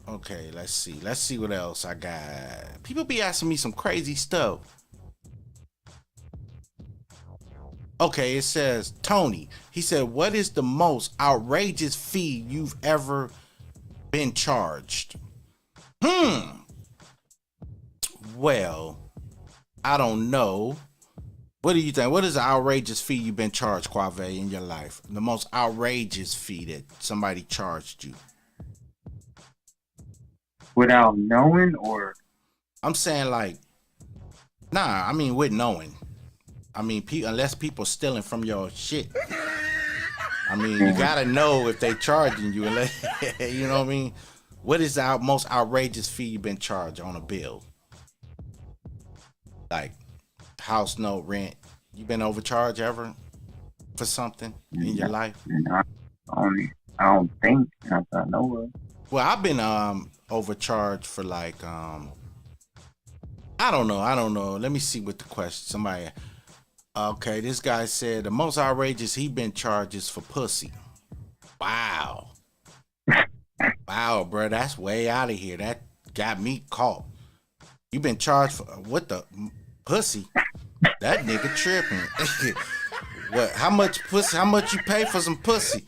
Okay, let's see what else I got. People be asking me some crazy stuff. Okay, it says Tony. He said, what is the most outrageous fee you've ever been charged? Well, I don't know. What do you think? What is the outrageous fee you've been charged, Qwovay, in your life? The most outrageous fee that somebody charged you? Without knowing, or? I'm saying like, nah, I mean with knowing. I mean, unless people stealing from your shit. I mean, you gotta know if they charging you. You know what I mean? What is the most outrageous fee you've been charged on a bill? Like house note, rent. You been overcharged ever for something in your life? No, I don't think. Not that I know of. Well, I've been overcharged for like I don't know. Let me see what the question. Somebody. Okay, this guy said the most outrageous he been charged is for pussy. Wow. Wow, bro, that's way out of here. That got me caught. You been charged for what the pussy? That nigga tripping. What? How much pussy? How much you pay for some pussy?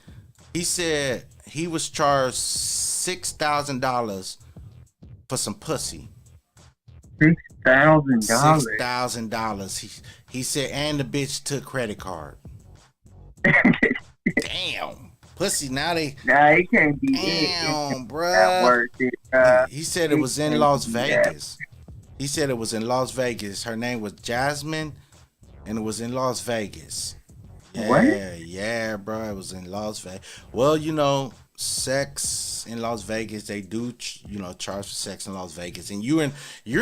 He said he was charged $6,000 for some pussy. $6,000. $6,000. He said, and the bitch took credit card. Damn. Pussy, now they. Nah, it can't be. Damn, bruh. That worth it, He said it was in Las Vegas. He said it was in Las Vegas. Her name was Jasmine, and it was in Las Vegas. Yeah, What? yeah, bro. It was in Las Vegas. Well, you know, sex in Las Vegas, they do, charge for sex in Las Vegas, and you're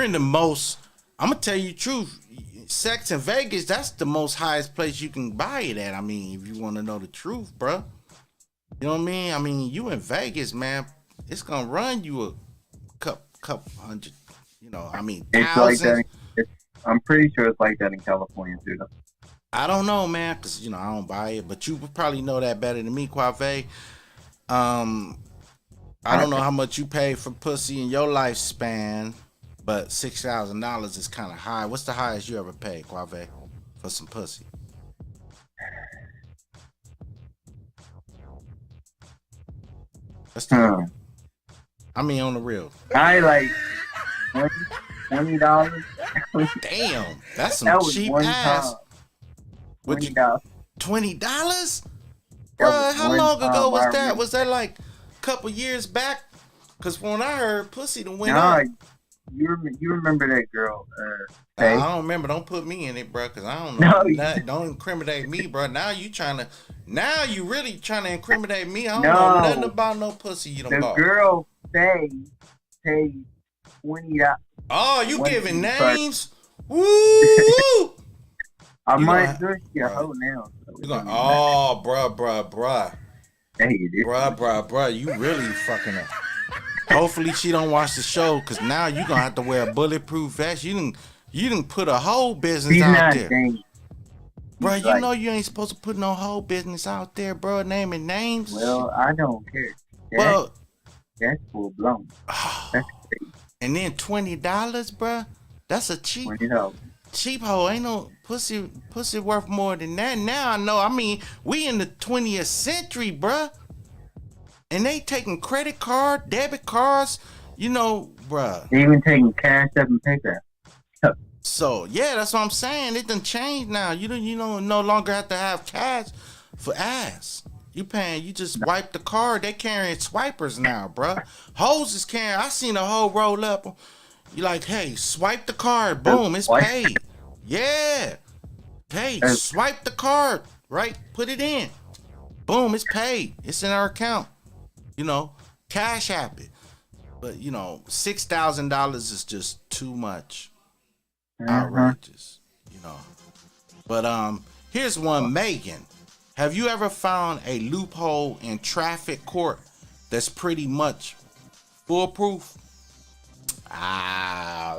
in the most. I'm gonna tell you the truth. Sex in Vegas, that's the most highest place you can buy it at. I mean, if you want to know the truth, bro. You know what I mean? I mean, you in Vegas, man. It's gonna run you a couple hundred. I mean, It's thousands. like that. I'm pretty sure it's like that in California too, though. I don't know, man, because I don't buy it, but you would probably know that better than me, Qwovay. I don't know how much you pay for pussy in your lifespan, but $6,000 is kind of high. What's the highest you ever paid, Qwovay, for some pussy? That's the I mean, on the real. I like $20. Damn, that's some That was cheap one ass. time. Would you $20. $20? That Bruh, was how one long ago time was I that? remember. Was that like a couple years back? Cause when I heard pussy done went Nah, up. you remember that girl? I Faye? don't remember. Don't put me in it, bro. Cause I don't No, know. Don't incriminate me, bro. Now you really trying to incriminate me. I don't No. know nothing about no pussy you done The bought. girl Faye paid $20. Oh, you What giving you first? names? Woo! I You might gonna- do it to your Bruh. hoe now. So You going? Oh, bruh. Hey, it is. Bruh, you really fucking up. Hopefully she don't watch the show, cause now you gonna have to wear a bulletproof vest. You didn't put a whole business He's out not there. saying. Bro, He's you like, know you ain't supposed to put no whole business out there, bro. Naming names. Well, I don't care. That's full blown. That's crazy. And then $20, bro. That's a cheap $20. hoe. Ain't no pussy worth more than that. Now I know. I mean, we in the 20th century, bro. And they taking credit card, debit cards, bruh. They even taking cash up and paper. So yeah, that's what I'm saying. It done changed now. You don't no longer have to have cash for ass. You just wipe the card. They carrying swipers now, bruh. Hoes is carrying. I seen a hoe roll up. You like, hey, swipe the card. Boom, it's What? paid. Yeah. Hey, swipe the card, right? Put it in. Boom, it's paid. It's in our account. Cash app it. But $6,000 is just too much. Outrageous. But here's one, Megan. Have you ever found a loophole in traffic court that's pretty much foolproof? I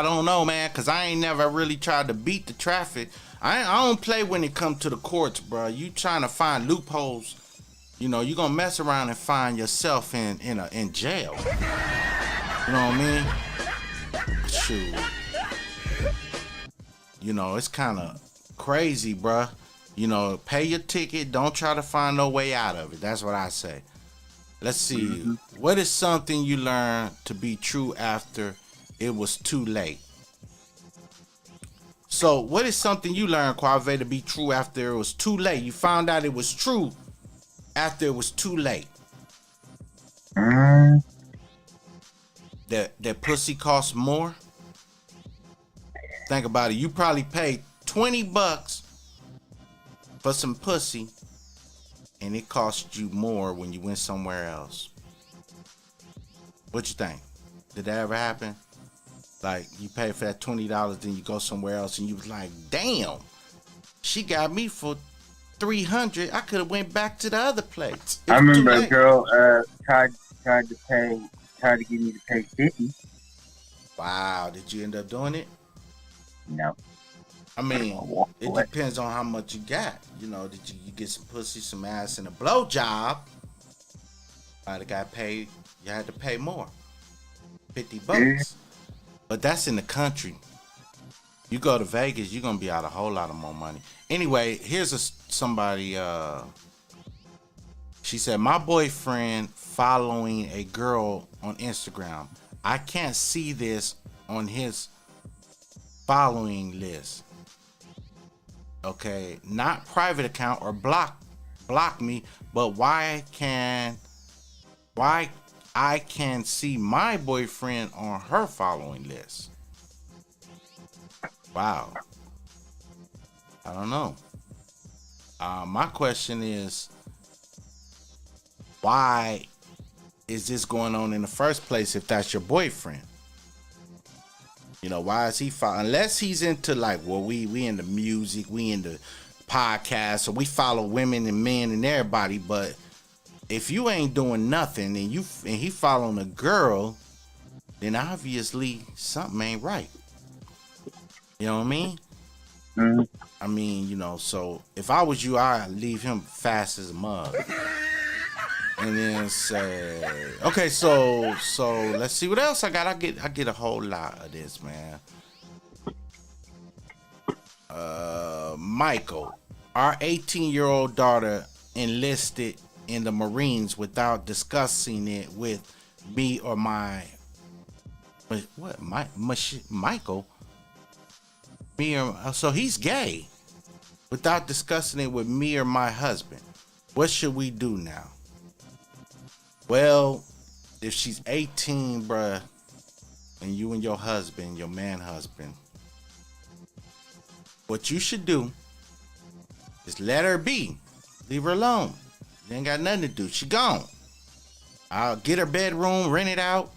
don't know, man, because I ain't never really tried to beat the traffic. I don't play when it comes to the courts, bro. You trying to find loopholes, you going to mess around and find yourself in jail. You know what I mean? Shoot. It's kind of crazy, bro. Pay your ticket. Don't try to find no way out of it. That's what I say. Let's see. Mm-hmm. What is something you learned to be true after it was too late? So, what is something you learned, Qwovay, to be true after it was too late? You found out it was true after it was too late. That pussy costs more. Think about it. You probably paid $20 for some pussy, and it cost you more when you went somewhere else? What you think? Did that ever happen? Like, you pay for that $20, then you go somewhere else, and you was like, damn, she got me for $300. I could have went back to the other place. I remember a girl tried to get me to pay $50. Wow, did you end up doing it? No. I mean, it depends on how much you got. You know, did you get some pussy, some ass, and a blowjob? You had to pay more. $50. Yeah. But that's in the country. You go to Vegas, you're gonna be out a whole lot of more money. Anyway, here's somebody. She said, my boyfriend following a girl on Instagram. I can't see this on his following list. Okay, not private account or block me, but why I can see my boyfriend on her following list? Wow. I don't know. My question is, why is this going on in the first place if that's your boyfriend? You know, why is he unless he's into like, well, we into music, we into podcasts, so we follow women and men and everybody, but if you ain't doing nothing and he following a girl, then obviously something ain't right. You know what I mean? Mm-hmm. I mean, you know, so if I was you, I'd leave him fast as a mug. And then say, okay, so let's see what else I got. I get a whole lot of this, man. Michael, our 18-year-old daughter enlisted in the Marines without discussing it with me or my Michael. So he's gay without discussing it with me or my husband. What should we do now? Well, if she's 18, bruh, and you and your husband, your man husband, what you should do is let her be. Leave her alone. You ain't got nothing to do. She gone. I'll get her bedroom, rent it out,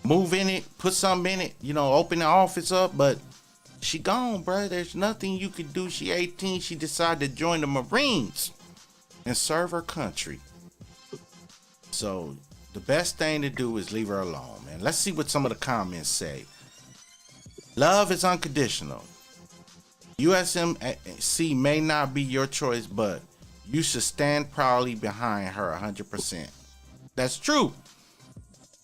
move in it, put something in it, you know, open the office up, but she gone, bruh. There's nothing you could do. She 18. She decided to join the Marines and serve her country. So the best thing to do is leave her alone, man. Let's see what some of the comments say. Love is unconditional. USMC may not be your choice, but you should stand proudly behind her 100%. That's true.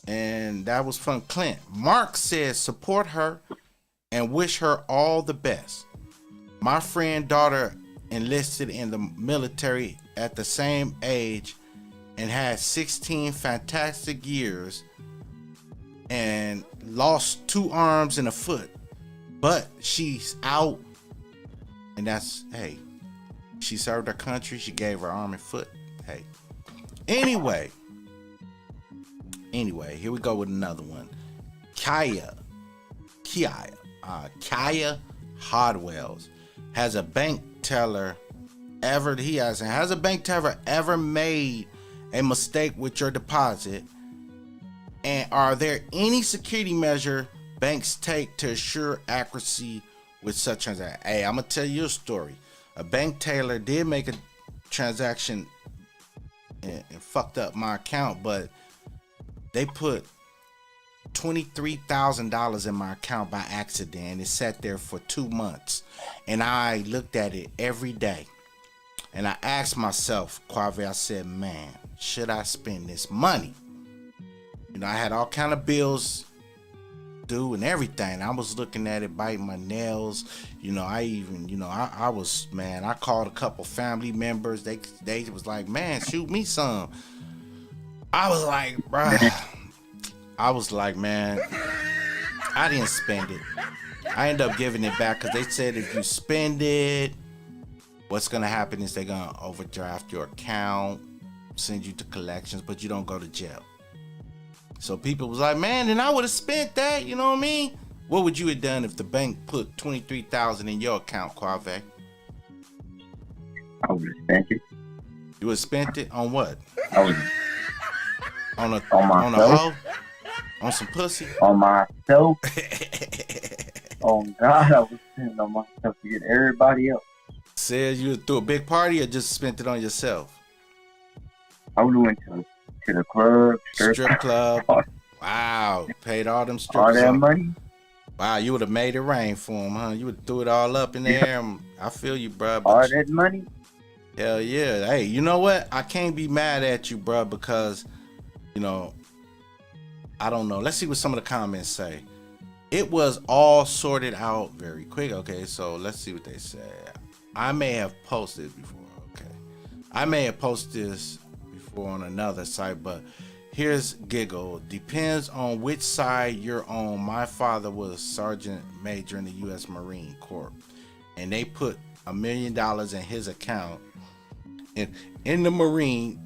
And that was from Clint. Mark says support her and wish her all the best. My friend daughter enlisted in the military at the same age and had 16 fantastic years and lost 2 arms and a foot. But she's out, and that's, hey, she served her country. She gave her arm and foot. Hey. Anyway, here we go with another one. Kaya Hardwells has a bank teller ever made a mistake with your deposit? And are there any security measure banks take to assure accuracy with such transaction? Hey, I'm gonna tell you a story. A bank teller did make a transaction and fucked up my account, but they put $23,000 in my account by accident. It sat there for 2 months, and I looked at it every day, and I asked myself, Qwovay, I said, man, should I spend this money? You know, I had all kind of bills due and everything. I was looking at it, biting my nails. You know, I called a couple family members. They was like, man, shoot me some. I was like, bruh. I was like, man, I didn't spend it. I ended up giving it back because they said if you spend it, what's going to happen is they're going to overdraft your account, send you to collections, but you don't go to jail. So people was like, man, then I would have spent that, you know what I mean? What would you have done if the bank put $23,000 in your account, Qwovay? I would have spent it. You would spent it on what? I was On a on on a myself. hoe? On some pussy? On myself. Oh God, I was spending on myself to get everybody else. Said you threw a big party or just spent it on yourself? I would went to the club, Strip club. all, Wow. Paid all them all strippers that off. money. Wow, you would have made it rain for him, huh? You would have threw it all up in the air. I feel you, bro. All that money. Hell yeah. Hey, you know what? I can't be mad at you, bro, because, you know, I don't know. Let's see what some of the comments say. It was all sorted out very quick. Okay, so let's see what they say. I may have posted before. Okay. I may have posted this before on another site, but here's Giggle. Depends on which side you're on. My father was a sergeant major in the U.S. Marine Corps, and they put $1 million in his account in the Marine,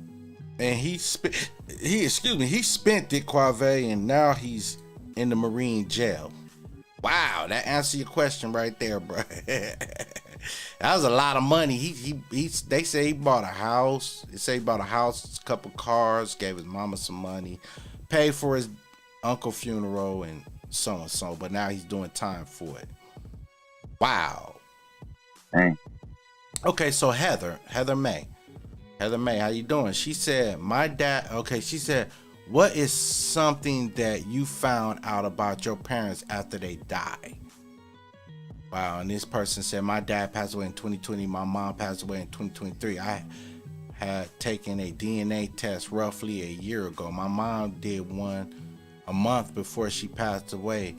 and he spent it, Qwovay, and now he's in the Marine jail. Wow, that answers your question right there, bro. That was a lot of money. They say he bought a house. They say he bought a house, a couple cars, gave his mama some money, paid for his uncle funeral, and so and so. But now he's doing time for it. Wow. Dang. Okay, so Heather May, how you doing? She said, my dad. Okay, she said, what is something that you found out about your parents after they died? Wow, and this person said, my dad passed away in 2020. My mom passed away in 2023. I had taken a DNA test roughly a year ago. My mom did one a month before she passed away,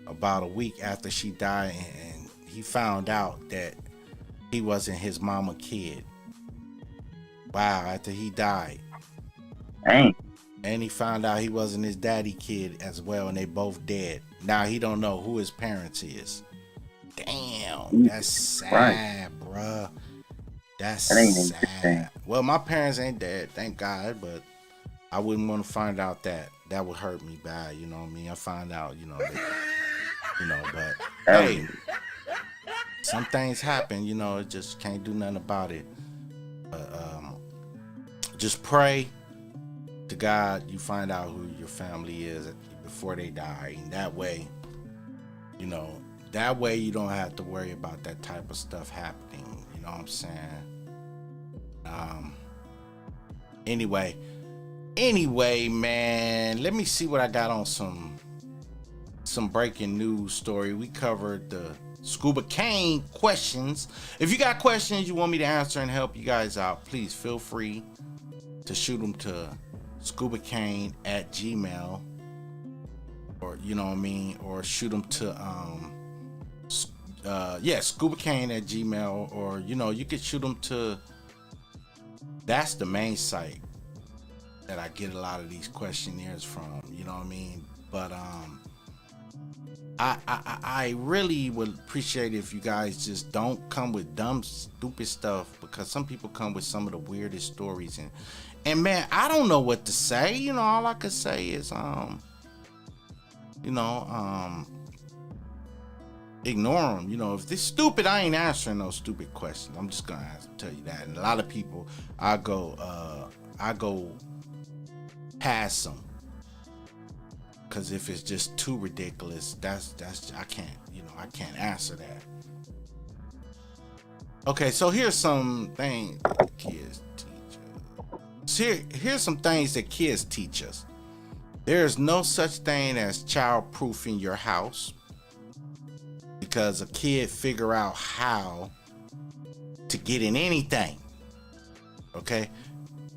about a week after she died, and he found out that he wasn't his mama kid. Wow, after he died. Dang. And he found out he wasn't his daddy kid as well, and they both dead. Now he don't know who his parents is. Damn, that's sad, bruh. That ain't sad. Well, my parents ain't dead, thank God, but I wouldn't want to find out that. That would hurt me bad, you know what I mean? I find out, but hey, some things happen, just can't do nothing about it. Just pray to God you find out who your family is before they die, and that way you don't have to worry about that type of stuff happening, you know what I'm saying? Anyway, man, let me see what I got on some breaking news story. We covered the Skooba Kane questions. If you got questions you want me to answer and help you guys out, please feel free to shoot them to SkoobaKane@gmail, or or shoot them to SkoobaKane@gmail, or you could shoot them to, that's the main site that I get a lot of these questionnaires from, you know what I mean? But I really would appreciate if you guys just don't come with dumb, stupid stuff, because some people come with some of the weirdest stories, and man, I don't know what to say. All I could say is ignore them. If they're stupid, I ain't answering no stupid questions. I'm just gonna tell you that. And a lot of people, I go past them, because if it's just too ridiculous, that's I can't answer that. Okay, so here's some things that kids teach us. Here's some things that kids teach us. There is no such thing as child-proofing your house, because a kid figure out how to get in anything. Okay,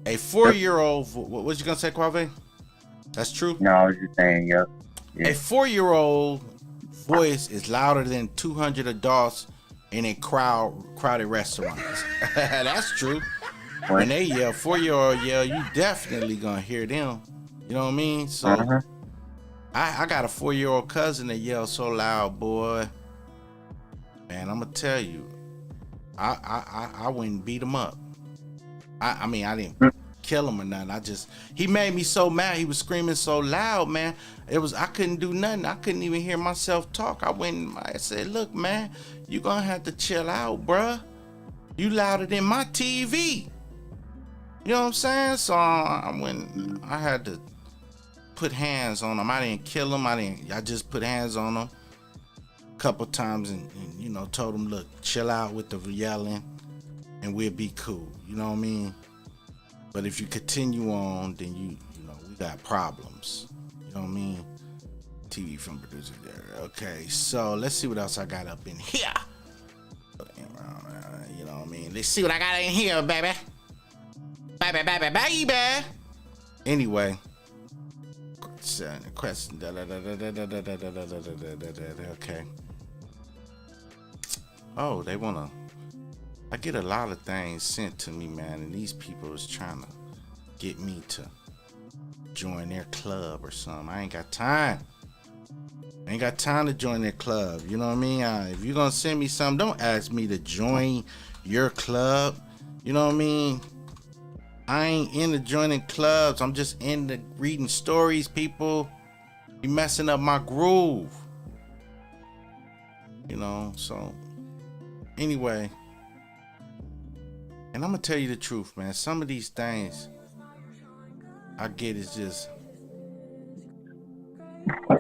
a 4-year-old. What was you gonna say, Qwovay? That's true. No, I was just saying, yep. Yeah. A 4-year-old voice is louder than 200 adults in a crowded restaurants. That's true. When they yell, 4-year-old yell, you definitely gonna hear them. You know what I mean? So I got a 4-year-old cousin that yells so loud, boy. Man, I'm gonna tell you, I wouldn't beat him up. I mean, I didn't kill him or nothing. He made me so mad. He was screaming so loud, man. I couldn't do nothing. I couldn't even hear myself talk. I said, look, man, you gonna have to chill out, bruh. You louder than my TV. You know what I'm saying? So when I had to put hands on them, I didn't kill them. I just put hands on them a couple times and you know, told them, look, chill out with the yelling and we'll be cool. You know what I mean? But if you continue on, then you know, we got problems. You know what I mean? TV film producer there. Okay, so let's see what else I got up in here. You know what I mean? Let's see what I got in here, baby. Baby. Anyway. Question. Okay. Oh, they wanna. I get a lot of things sent to me, man, and these people is trying to get me to join their club or something. I ain't got time. To join their club. You know what I mean? If you're gonna send me something, don't ask me to join your club. You know what I mean? I ain't into joining clubs. I'm just into reading stories, people. You messing up my groove. You know, so anyway. And I'm gonna tell you the truth, man. Some of these things I get is just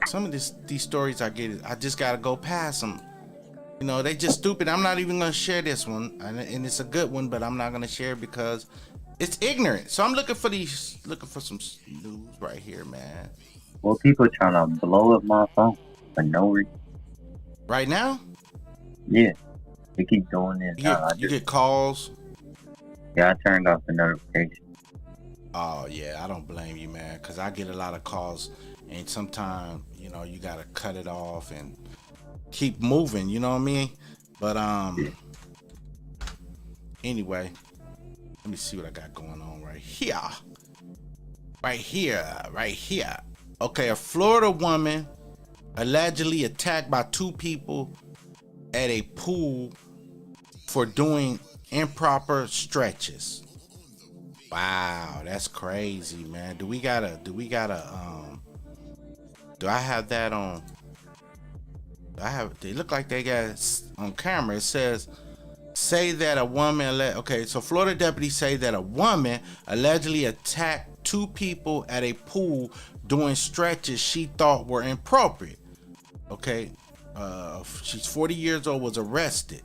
some of these stories I get is I just gotta go past them. You know, they just stupid. I'm not even gonna share this one, and it's a good one, but I'm not gonna share it because it's ignorant. So I'm looking for some news right here, man. Well, people trying to blow up my phone for no reason. Right now? Yeah, they keep doing this. You get calls. Yeah, I turned off the notification. Oh yeah, I don't blame you, man, because I get a lot of calls, and sometimes you know you gotta cut it off and keep moving. You know what I mean? But anyway, let me see what I got going on right here. Right here. Okay, a Florida woman allegedly attacked by two people at a pool for doing improper stretches. Wow, that's crazy, man. Do I have that on? They look like they got it on camera. It says, say that a woman, okay, so Florida deputies say that a woman allegedly attacked two people at a pool doing stretches she thought were inappropriate. Okay, she's 40 years old, was arrested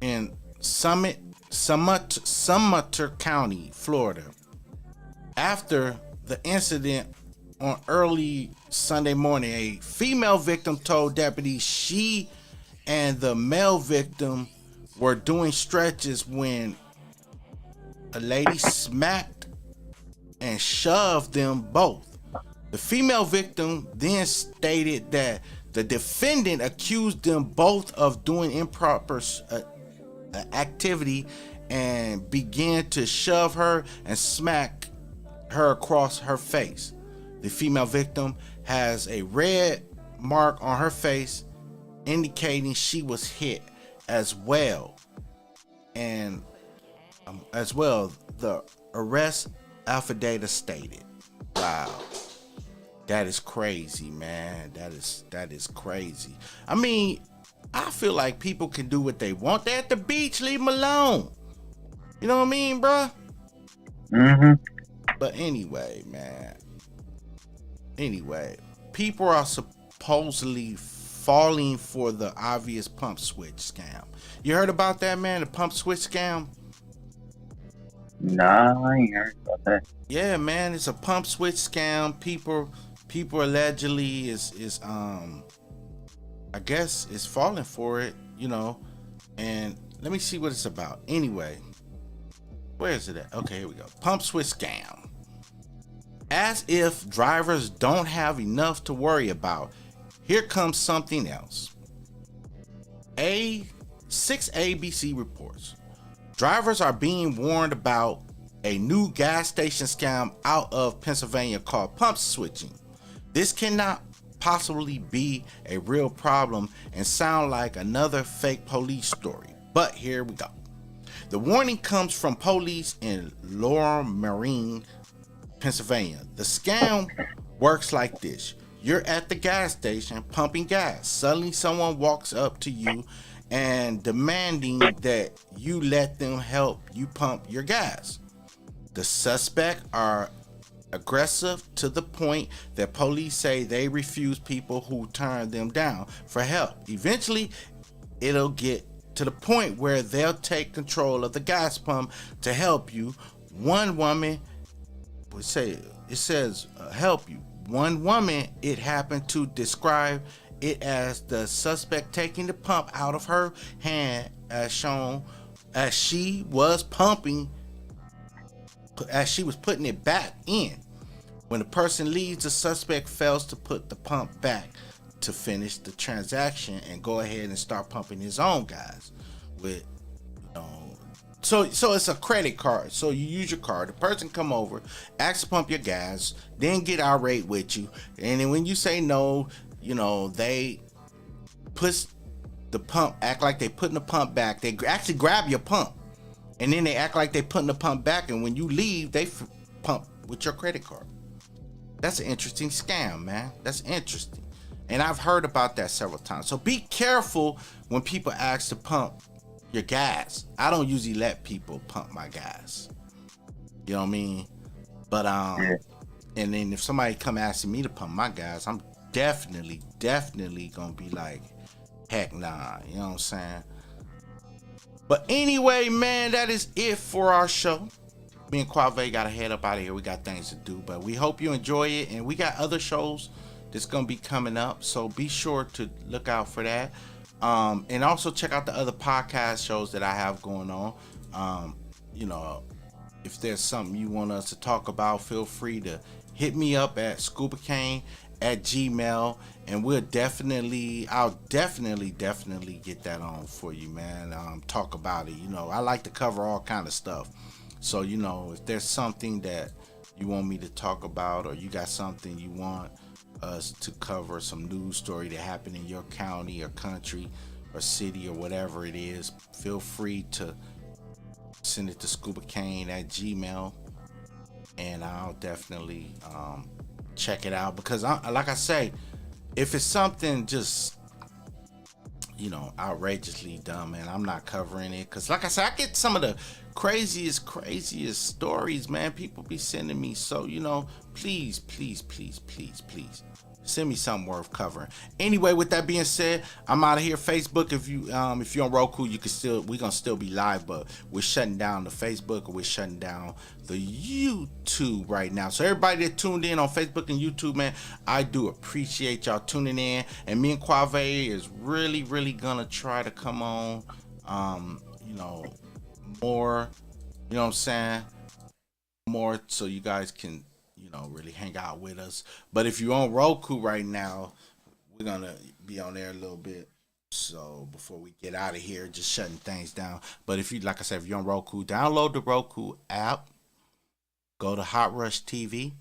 in Sumter County, Florida, after the incident on early Sunday morning. A female victim told deputies she and the male victim were doing stretches when a lady smacked and shoved them both. The female victim then stated that the defendant accused them both of doing improper activity and began to shove her and smack her across her face. The female victim has a red mark on her face indicating she was hit as well. And as well, the arrest affidavit stated. Wow. That is crazy, man. That is crazy. I mean, I feel like people can do what they want. They're at the beach, leave them alone. You know what I mean, bruh? Mm-hmm. But anyway, man. Anyway, people are supposedly falling for the obvious pump switch scam. You heard about that, man? The pump switch scam? Nah, I ain't heard about that. Yeah, man, it's a pump switch scam. People allegedly is I guess is falling for it, you know. And let me see what it's about. Anyway, where is it at? Okay, here we go. Pump switch scam. As if drivers don't have enough to worry about, here comes something else. 6 ABC reports. Drivers are being warned about a new gas station scam out of Pennsylvania called pump switching. This cannot possibly be a real problem and sound like another fake police story. But here we go. The warning comes from police in Laurel Marine, Pennsylvania. The scam works like this. You're at the gas station pumping gas. Suddenly someone walks up to you and demanding that you let them help you pump your gas. The suspect are aggressive to the point that police say they refuse people who turn them down for help. Eventually, it'll get to the point where they'll take control of the gas pump to help you. One woman would say, it says help you. One woman, it happened to describe it as the suspect taking the pump out of her hand as shown as she was pumping, as she was putting it back in. When the person leaves, the suspect fails to put the pump back to finish the transaction and go ahead and start pumping his own gas with, so it's a credit card. So you use your card. The person come over, ask to pump your gas, then get irate with you, and then when you say no, they push the pump, act like they putting the pump back. They actually grab your pump, and then they act like they putting the pump back. And when you leave, they pump with your credit card. That's an interesting scam, man. That's interesting, and I've heard about that several times. So be careful when people ask to pump your gas. I don't usually let people pump my gas. You know what I mean? But and then if somebody come asking me to pump my gas, I'm definitely gonna be like, heck nah. You know what I'm saying? But anyway, man, that is it for our show. Me and Qwovay gotta head up out of here. We got things to do, but we hope you enjoy it, and we got other shows that's gonna be coming up, so be sure to look out for that. And also check out the other podcast shows that I have going on. If there's something you want us to talk about, feel free to hit me up at Skooba Kane at Gmail, and I'll definitely get that on for you, man. Talk about it. I like to cover all kind of stuff. So, if there's something that you want me to talk about, or you got something you want us to cover, some news story that happened in your county or country or city or whatever it is, feel free to send it to Skooba Kane at Gmail, and I'll definitely check it out. Because like I say, if it's something just outrageously dumb, man, I'm not covering it. Because like I said, I get some of the craziest stories, man, people be sending me. So please send me something worth covering. Anyway, with that being said, I'm out of here. Facebook, if you're on Roku, we're gonna still be live, but we're shutting down the Facebook, or we're shutting down the YouTube right now. So everybody that tuned in on Facebook and YouTube, man, I do appreciate y'all tuning in. And me and Qwovay is really gonna try to come on more, you know what I'm saying, more, so you guys can really hang out with us. But if you're on Roku right now, we're gonna be on there a little bit, so before we get out of here, just shutting things down. But if you're on Roku, download the Roku app, go to Hot Rush TV,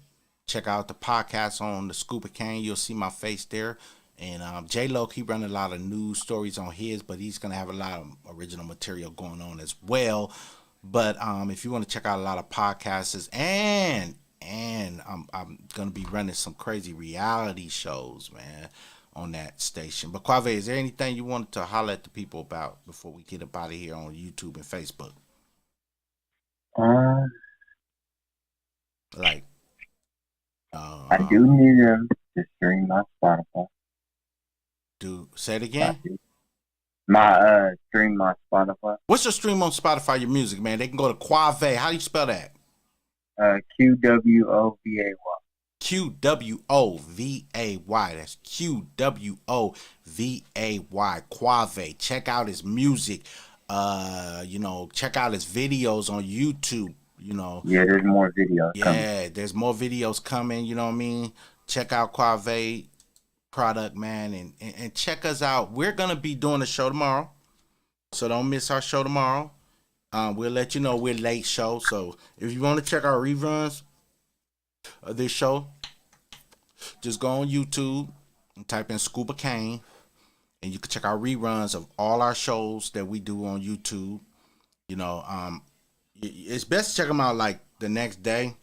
check out the podcast on the Skooba Kane. You'll see my face there. And J-Lo, he running a lot of news stories on his, but he's gonna have a lot of original material going on as well. But if you want to check out a lot of podcasts, and I'm gonna be running some crazy reality shows, man, on that station. But Qwovay, is there anything you wanted to holler at the people about before we get up out of here on YouTube and Facebook? I do need them to stream my Spotify. Say it again. Stream my Spotify. What's your stream on Spotify? Your music, man. They can go to Qwovay. How do you spell that? Qwovay. Qwovay. That's Qwovay. Qwovay. Check out his music. Check out his videos on YouTube. Yeah, there's more videos coming. Yeah, there's more videos coming. You know what I mean? Check out Qwovay product, man, and check us out. We're gonna be doing a show tomorrow, so don't miss our show tomorrow. We'll let you know we're late show, so if you want to check our reruns of this show, just go on YouTube and type in Skooba Kane, and you can check our reruns of all our shows that we do on YouTube. It's best to check them out like the next day,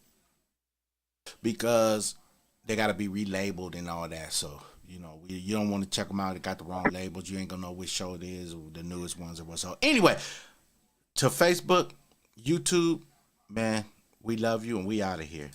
because they got to be relabeled and all that. So you don't want to check them out. It got the wrong labels. You ain't gonna know which show it is, or the newest ones or what. So anyway, to Facebook, YouTube, man, We love you, and we out of here.